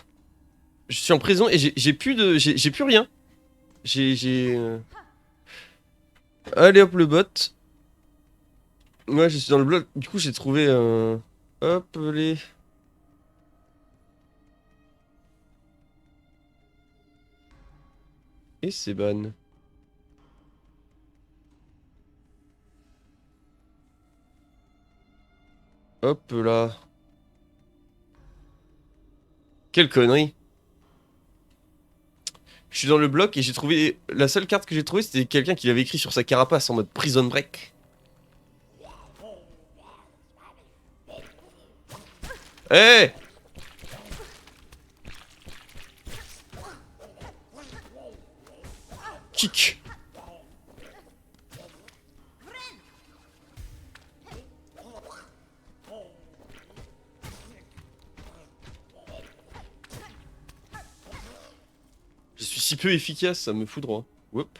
Je suis en prison et j'ai plus de... J'ai plus rien. J'ai... Allez hop le bot. Ouais, je suis dans le bloc. Du coup, j'ai trouvé un... Hop, les... Et c'est ban. Hop là. Quelle connerie. Je suis dans le bloc et j'ai trouvé... La seule carte que j'ai trouvée, c'était quelqu'un qui l'avait écrit sur sa carapace en mode Prison Break. Eh! Kick! Je suis si peu efficace, ça me fout droit. Whoop.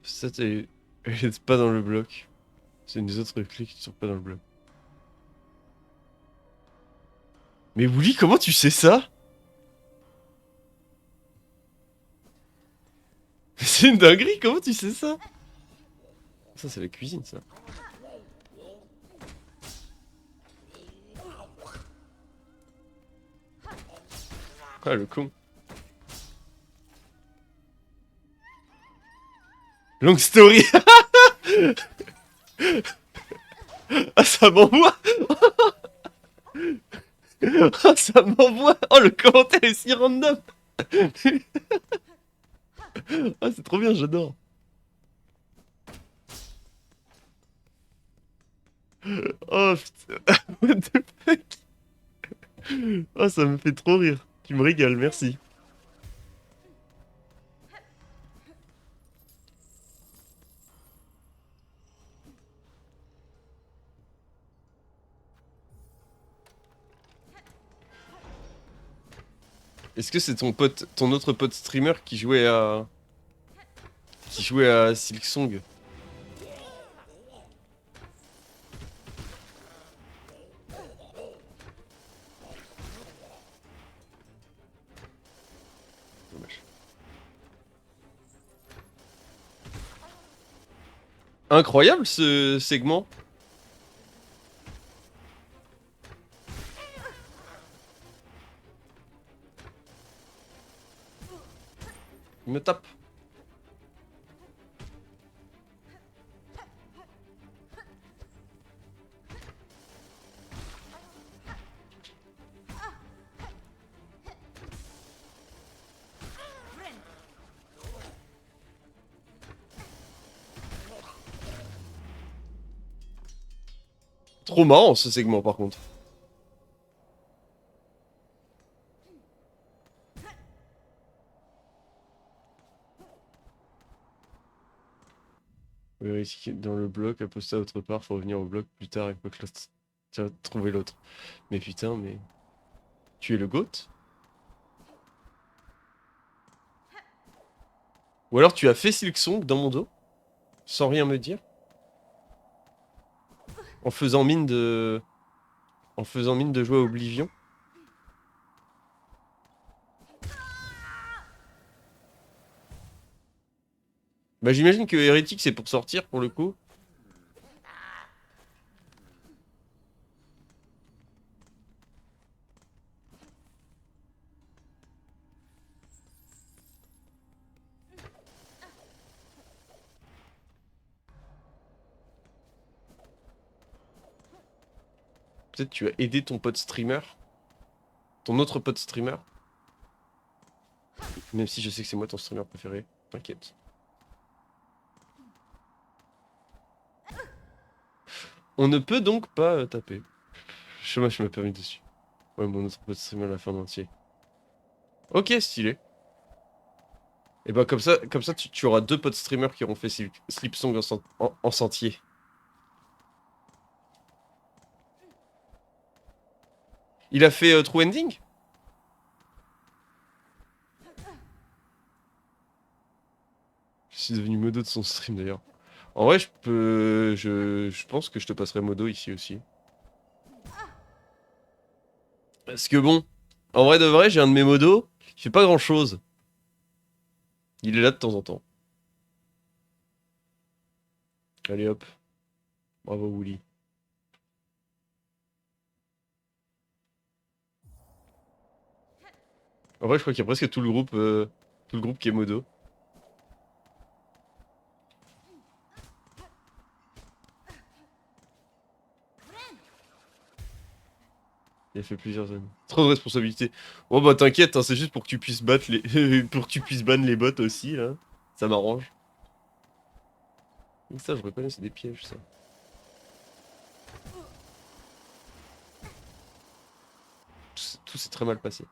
Ça, elle est pas dans le bloc. C'est une des autres clés qui sont pas dans le bloc. Mais Wooly, comment tu sais ça? C'est une dinguerie, comment tu sais ça? Ça, c'est la cuisine, ça. Ah, le con. Long story. Ah, ça m'envoie. Ah, ça m'envoie. Oh, le commentaire est si random. Ah, c'est trop bien, j'adore. Oh, putain. What the fuck? Oh, ça me fait trop rire. Tu me régales, merci. Est-ce que c'est ton pote, ton autre pote streamer qui jouait à... Qui jouait à Silksong? Dommage. Incroyable ce segment. Il me tape. Trop marrant ce segment par contre. Vérifier dans le bloc, à poster autre part, faut revenir au bloc plus tard avec que l'autre. Tiens, trouver l'autre. Mais putain, mais... Tu es le GOAT? Ou alors tu as fait Silksong dans mon dos, sans rien me dire, en faisant mine de... En faisant mine de jouer à Oblivion. Bah j'imagine que Hérétique c'est pour sortir pour le coup. Peut-être tu as aidé ton pote streamer. Ton autre pote streamer. Même si je sais que c'est moi ton streamer préféré. T'inquiète. On ne peut donc pas taper. Je me permis dessus. Ouais, mon autre pote streamer la fin entier. Ok, stylé. Et bah comme ça tu auras deux potes streamers qui auront fait Slipsong en sentier. Il a fait True Ending? Je suis devenu modo de son stream d'ailleurs. En vrai, je peux... Je pense que je te passerai modo ici aussi. Parce que bon, en vrai de vrai, j'ai un de mes modos qui fait pas grand chose. Il est là de temps en temps. Allez hop. Bravo Willy. En vrai, je crois qu'il y a presque tout le groupe qui est modo. Il a fait plusieurs années. Trop de responsabilités. Bon bah t'inquiète, hein, c'est juste pour que tu puisses battre les, pour que tu puisses ban les bots aussi là. Ça m'arrange. Ça, je reconnais, c'est des pièges ça. Tout s'est très mal passé.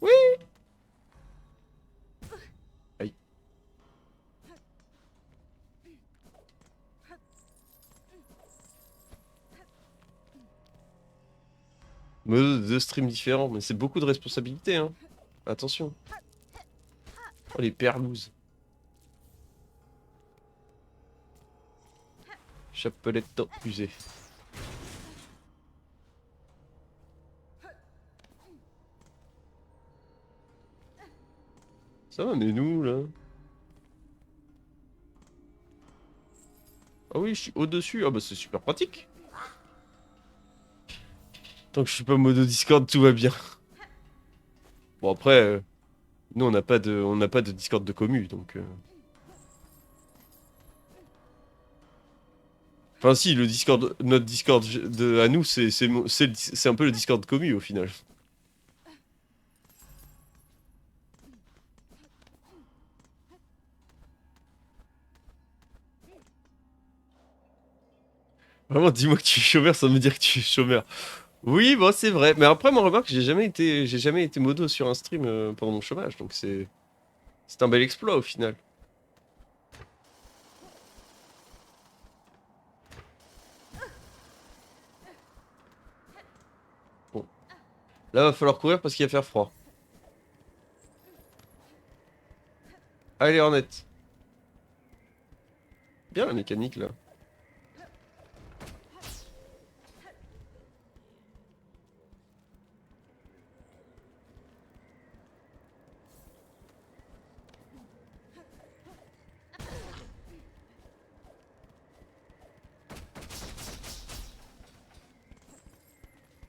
Oui. Aïe. Mode de stream différent, mais c'est beaucoup de responsabilités, hein. Attention. Oh les perlouses. Chapeletto usé. Ça va, mais nous là. Ah oui, je suis au-dessus. Ah bah c'est super pratique. Tant que je suis pas modo Discord, tout va bien. Bon après, nous on n'a pas de Discord de commu, donc. Enfin si, le Discord, notre Discord à nous, c'est un peu le Discord de commu au final. Vraiment, dis-moi que tu es chômeur sans me dire que tu es chômeur. Oui, bon, c'est vrai. Mais après, moi, remarque, j'ai jamais été modo sur un stream pendant mon chômage, donc c'est un bel exploit au final. Bon, là, va falloir courir parce qu'il va faire froid. Allez, Hornet. Bien la mécanique là.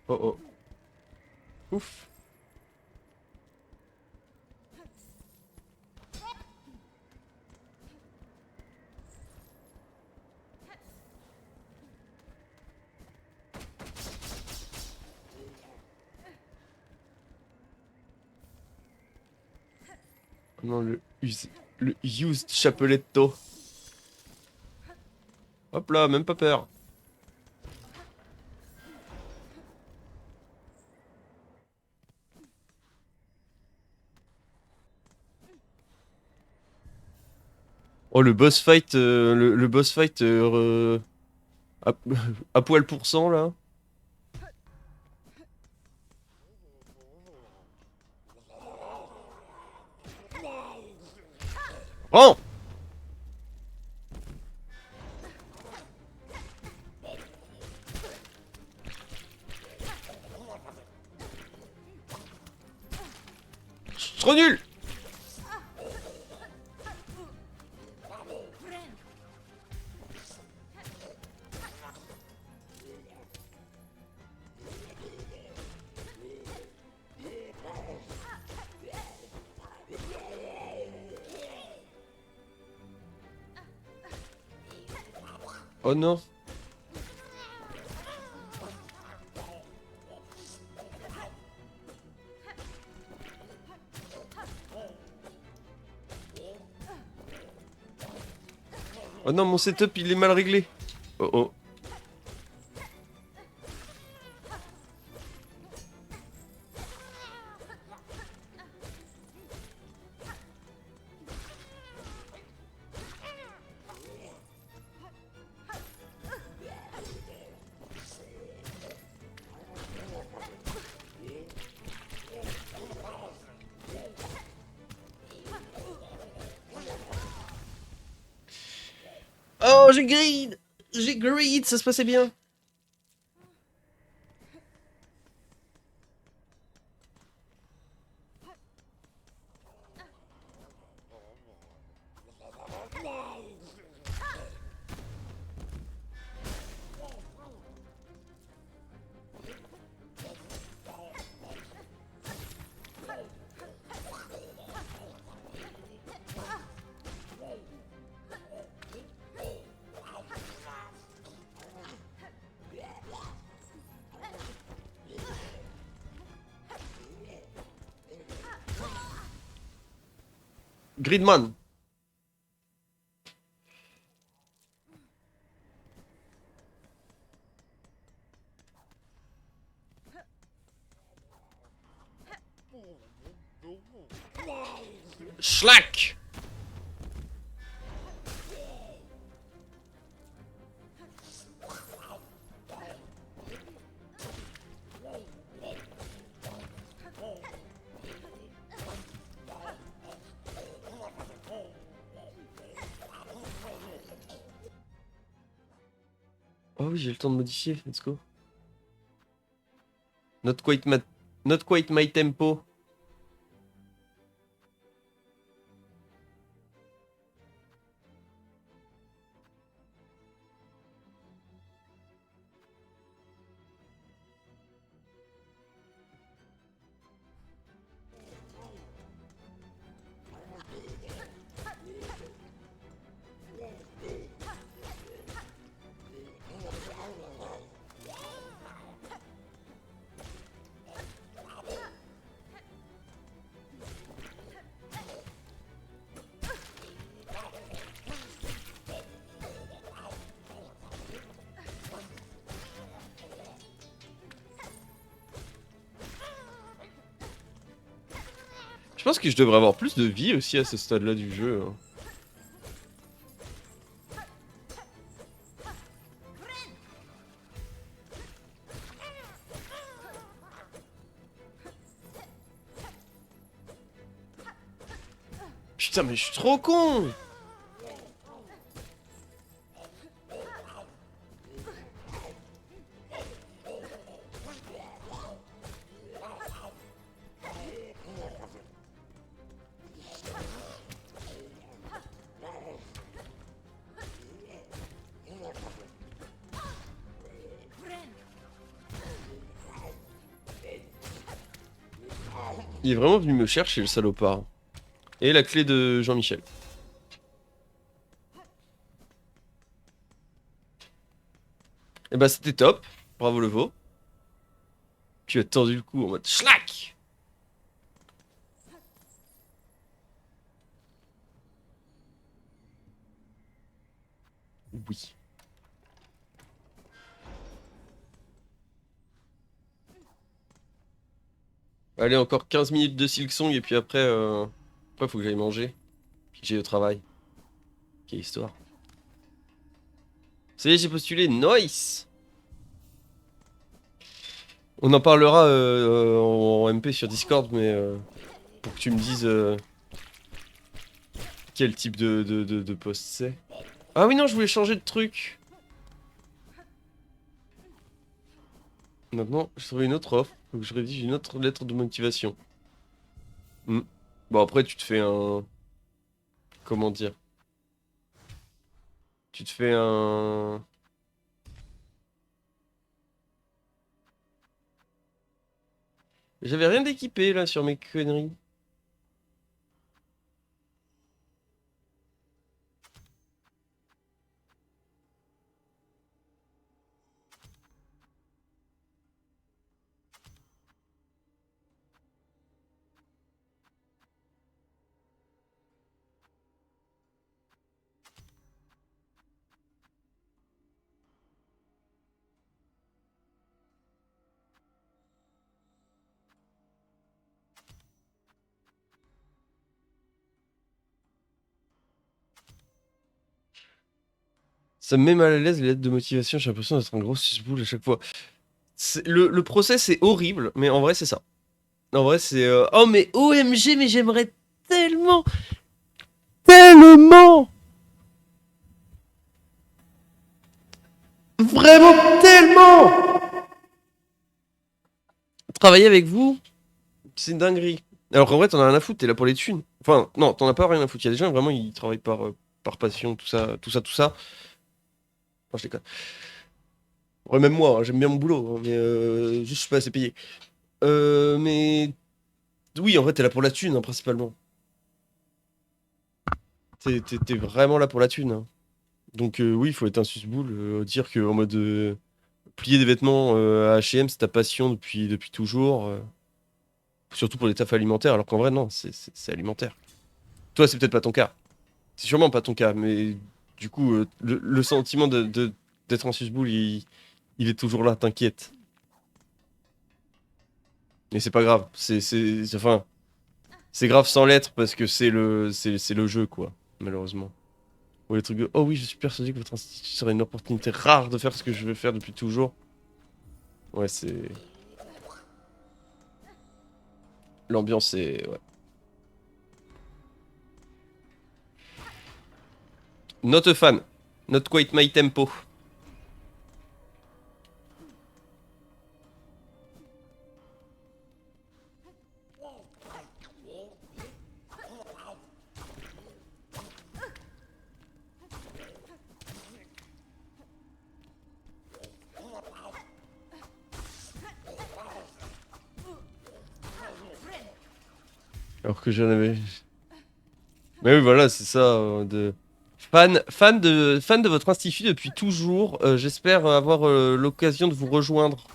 Oh oh. Ouf. Non, le used chapeletto. Hop là, même pas peur. Oh, le boss fight, le boss fight à, à poil pour cent là. Oh! C'est trop nul! Oh non. Oh non, mon setup il est mal réglé. Oh oh. Oh, j'ai grid! J'ai grid, ça se passait bien. Gridman. Schlack. Oh oui, j'ai le temps de modifier, let's go. Not quite my tempo. Je pense que je devrais avoir plus de vie aussi à ce stade-là du jeu. Hein. Putain, mais je suis trop con! Il est vraiment venu me chercher, le salopard. Et la clé de Jean-Michel. Et bah c'était top. Bravo le veau. Tu as tendu le coup en mode schlack. Oui. Allez, encore 15 minutes de Silksong et puis après, après faut que j'aille manger. Puis que j'aille au travail. Quelle histoire. Ça y est, j'ai postulé, nice! On en parlera en MP sur Discord, mais pour que tu me dises quel type de post c'est. Ah oui, non, je voulais changer de truc. Maintenant, je trouve une autre offre. Faut que je rédige une autre lettre de motivation. Hmm. Bon, après, tu te fais un... Comment dire? Tu te fais un... J'avais rien d'équipé, là, sur mes conneries. Ça me met mal à l'aise, les lettres de motivation. J'ai l'impression d'être un gros susboule à chaque fois. Le process est horrible, mais en vrai, c'est ça. En vrai, c'est... Oh, mais OMG, mais j'aimerais tellement... Tellement Vraiment tellement. Travailler avec vous, c'est une dinguerie. Alors qu'en vrai, t'en as rien à foutre, t'es là pour les thunes. Enfin, non, t'en as pas rien à foutre. Il y a des gens, vraiment, ils travaillent par passion, tout ça, tout ça, tout ça. Non, je déconne. Ouais, même moi, hein, j'aime bien mon boulot, hein, mais juste, je suis pas assez payé. Mais oui, en vrai, t'es là pour la thune, hein, principalement. T'es vraiment là pour la thune, hein. Donc oui, il faut être un susboule, dire que en mode plier des vêtements à H&M, c'est ta passion depuis toujours. Surtout pour les tafs alimentaires, alors qu'en vrai, non, c'est alimentaire. Toi, c'est peut-être pas ton cas. C'est sûrement pas ton cas, mais du coup, le sentiment d'être un susboule, il est toujours là, t'inquiète. Et c'est pas grave. Enfin, c'est grave sans l'être parce que c'est le jeu, quoi, malheureusement. Ou les trucs de, oh oui, je suis persuadé que votre institut serait une opportunité rare de faire ce que je veux faire depuis toujours. Ouais, c'est... L'ambiance est... Ouais. Not a fan. Not quite my tempo. Alors que j'en avais... Mais oui, voilà, c'est ça, de... fan de votre institut depuis toujours. J'espère avoir l'occasion de vous rejoindre.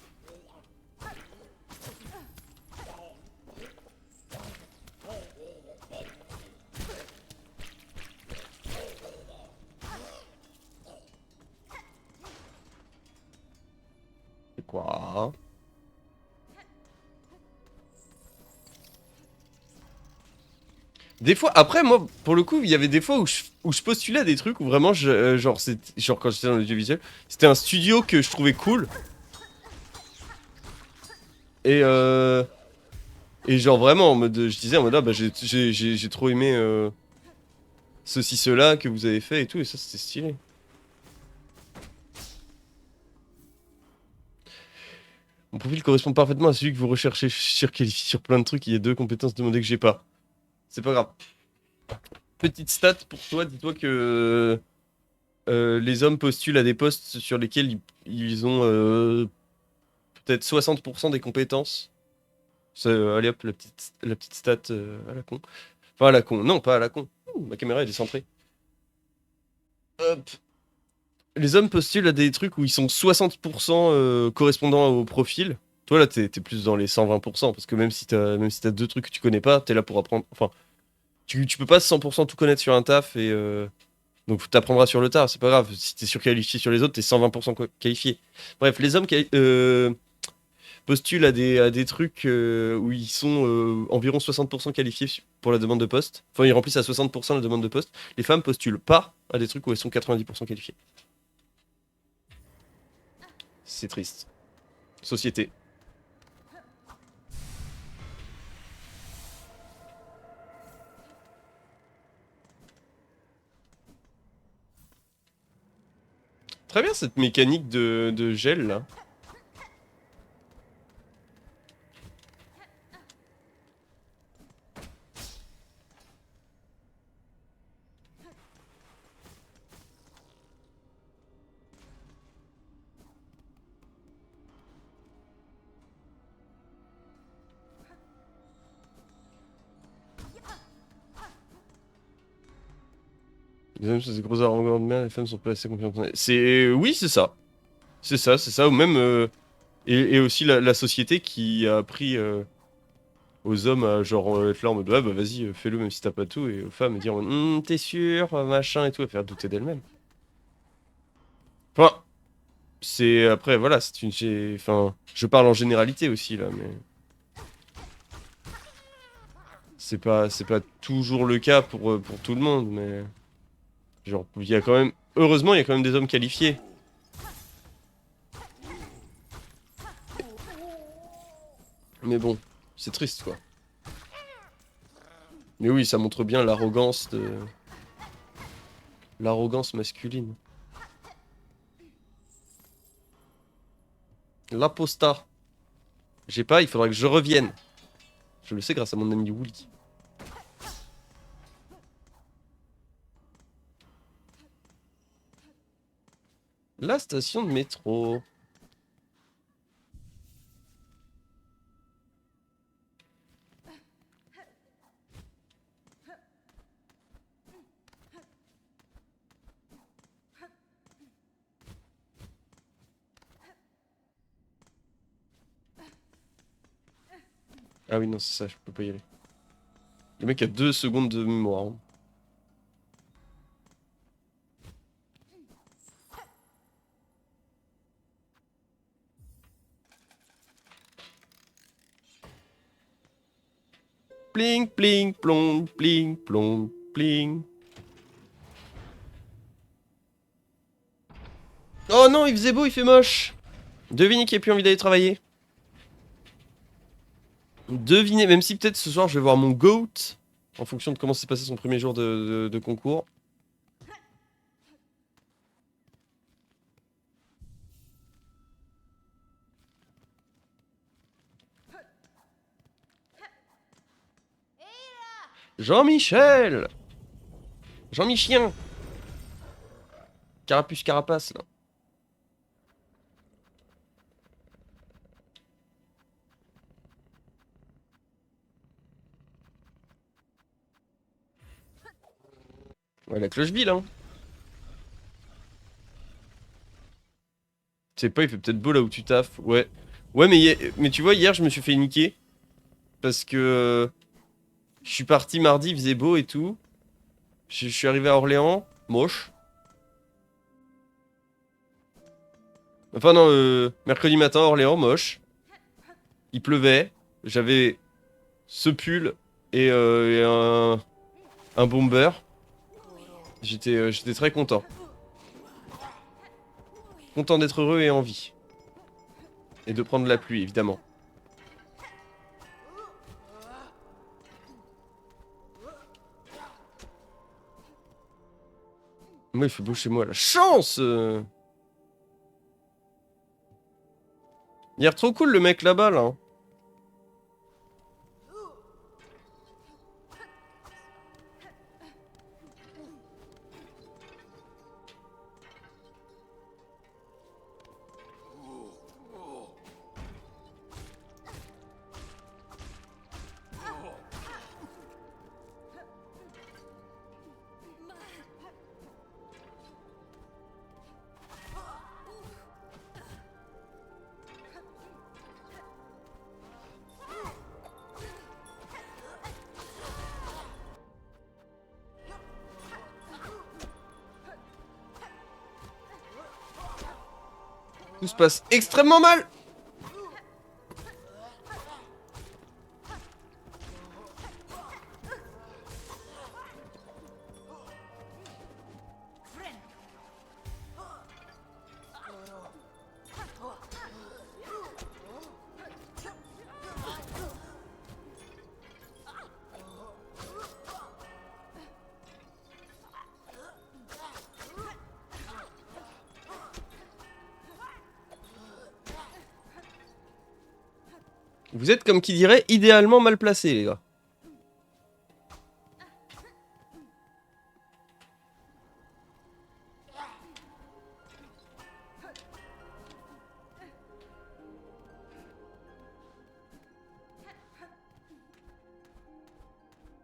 C'est quoi? Des fois, après, moi, pour le coup, il y avait des fois où je postulais à des trucs où vraiment, genre quand j'étais dans l'audiovisuel, c'était un studio que je trouvais cool. Et, et genre vraiment, en mode, je disais en mode, ah bah j'ai trop aimé ceci, cela que vous avez fait et tout, et ça c'était stylé. Mon profil correspond parfaitement à celui que vous recherchez. Je suis surqualifié sur plein de trucs, il y a deux compétences demandées que j'ai pas. C'est pas grave. Petite stat pour toi, dis-toi que les hommes postulent à des postes sur lesquels ils ont peut-être 60% des compétences. Allez hop, la petite stat à la con. Enfin à la con, non pas à la con. Ouh, ma caméra elle est centrée. Hop. Les hommes postulent à des trucs où ils sont 60% correspondant au profil. Toi là t'es plus dans les 120% parce que même si t'as deux trucs que tu connais pas, t'es là pour apprendre. Enfin, tu peux pas 100% tout connaître sur un taf et donc t'apprendras sur le tard, c'est pas grave. Si t'es surqualifié sur les autres, t'es 120% qualifié. Bref, les hommes postulent à des trucs où ils sont environ 60% qualifiés pour la demande de poste. Enfin, ils remplissent à 60% la demande de poste. Les femmes postulent pas à des trucs où elles sont 90% qualifiées. C'est triste. Société. Très bien cette mécanique de gel là. Les hommes sont des gros arrogants de merde, les femmes sont pas assez confiantes en elles. C'est... Oui, c'est ça. C'est ça. Ou même... et aussi la société qui a appris aux hommes à genre être là en mode ouais bah vas-y fais-le même si t'as pas tout et aux femmes dire t'es sûr machin et tout à faire douter d'elles-mêmes. Enfin c'est après voilà enfin je parle en généralité aussi là mais c'est pas toujours le cas pour tout le monde mais genre il y a quand même heureusement il y a quand même des hommes qualifiés. Mais bon c'est triste quoi. Mais oui ça montre bien l'arrogance masculine. L'aposta. J'ai pas, il faudrait que je revienne. Je le sais grâce à mon ami Wooly. La station de métro. Ah oui, non, c'est ça, je peux pas y aller. Le mec a 2 secondes de mémoire. Hein. Pling, pling, plong, pling, plong, pling. Oh non, il faisait beau, il fait moche. Devinez qui a plus envie d'aller travailler. Devinez, même si peut-être ce soir je vais voir mon GOAT. En fonction de comment s'est passé son premier jour de concours. Jean-Michel! Jean-Michien! Carapuce carapace là. Ouais, la cloche vile, hein. Tu sais pas, il fait peut-être beau là où tu taffes. Ouais. Ouais, mais tu vois, hier, je me suis fait niquer. Parce que je suis parti mardi, il faisait beau et tout. Je suis arrivé à Orléans, moche. Enfin non, mercredi matin, Orléans, moche. Il pleuvait. J'avais ce pull et un bomber. J'étais très content. Content d'être heureux et en vie. Et de prendre la pluie, évidemment. Moi, il fait beau chez moi, la chance Il a l'air trop cool le mec là-bas, là. Tout se passe extrêmement mal. Vous êtes, comme qui dirait, idéalement mal placés, les gars.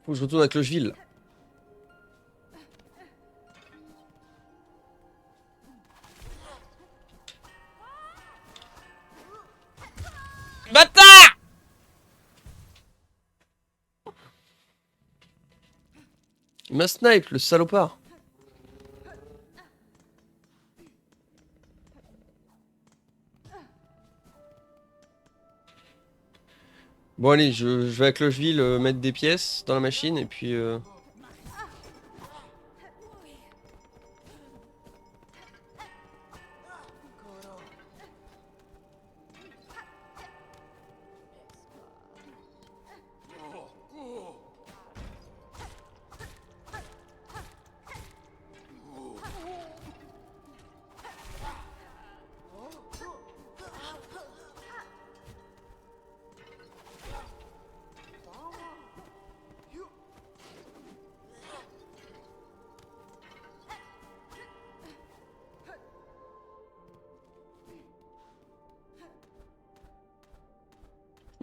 Faut que je retourne à Clocheville. Bâtard! Il m'a snipe, le salopard. Bon allez, je vais à Clocheville mettre des pièces dans la machine et puis...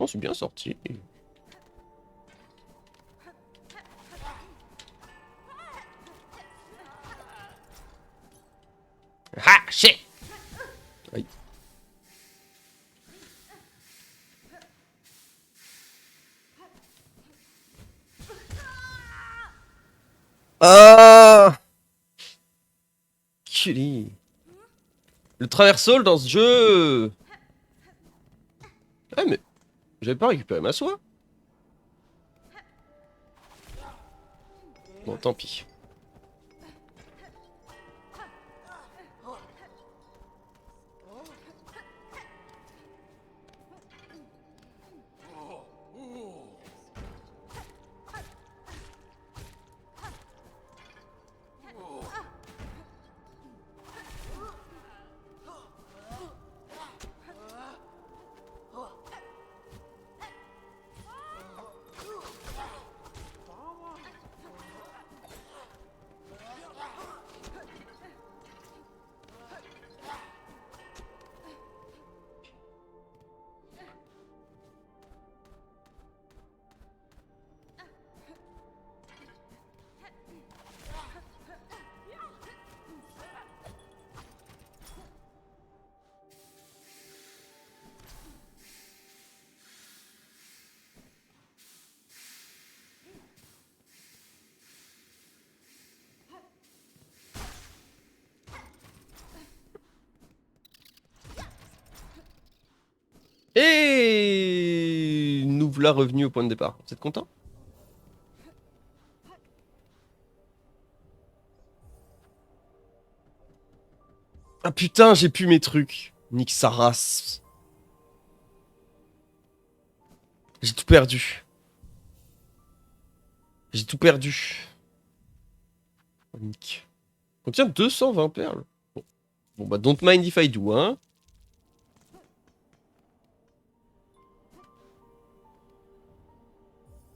Oh, c'est bien sorti. Ah, shit! Aïe. Ah! Cully. Le traversol dans ce jeu! Ah, mais j'avais pas récupéré ma soie. Bon, tant pis. Et nous voilà revenus au point de départ. Vous êtes content? Ah putain, j'ai plus mes trucs. Nique sa race. J'ai tout perdu. J'ai tout perdu. Oh, nique. Contient 220 perles. Bon. Bon bah don't mind if I do, hein.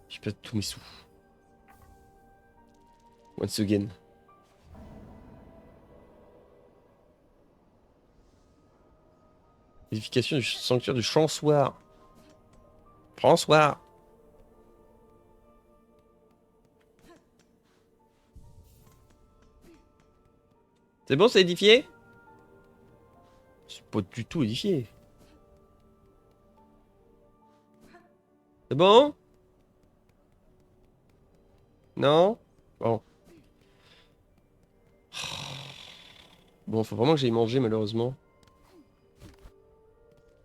J'ai perdu tous mes sous. Once again. Vérification du sanctuaire du François. François. C'est bon, c'est édifié? C'est pas du tout édifié. C'est bon? Non? Bon. Bon, faut vraiment que j'aille manger, malheureusement.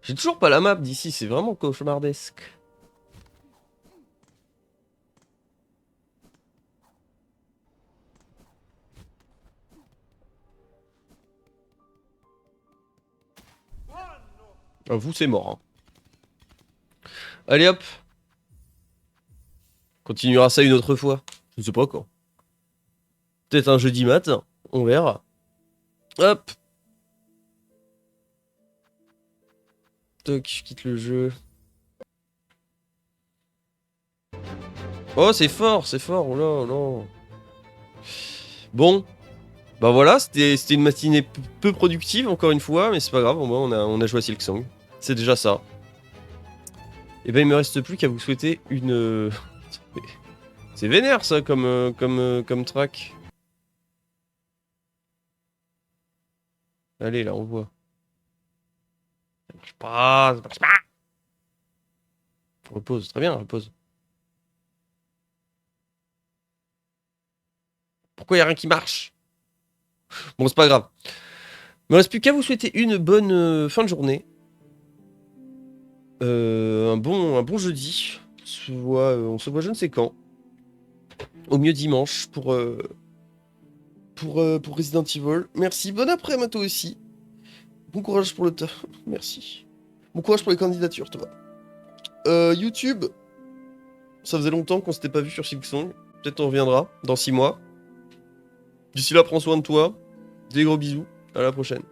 J'ai toujours pas la map d'ici, c'est vraiment cauchemardesque. Ah, vous, c'est mort. Hein. Allez hop. Continuera ça une autre fois. Je sais pas quand. Peut-être un jeudi matin. On verra. Hop. Toc, je quitte le jeu. Oh, c'est fort, oh là, non. Bon. Bah voilà, c'était une matinée peu productive, encore une fois, mais c'est pas grave, au moins on a joué à Silksong. C'est déjà ça. Et ben il me reste plus qu'à vous souhaiter une... C'est vénère ça comme track. Allez là, on voit. Ça marche pas, ça marche pas. Repose, très bien, repose. Pourquoi y a rien qui marche? Bon, c'est pas grave. Il me reste plus qu'à vous souhaiter une bonne fin de journée. Un bon jeudi. On se voit je ne sais quand. Au mieux dimanche pour Resident Evil. Merci, bon après-midi à toi aussi. Bon courage pour le taf. Merci. Bon courage pour les candidatures, toi. YouTube. Ça faisait longtemps qu'on s'était pas vu sur Silksong. Peut-être on reviendra dans 6 mois. D'ici là, prends soin de toi. Des gros bisous. À la prochaine.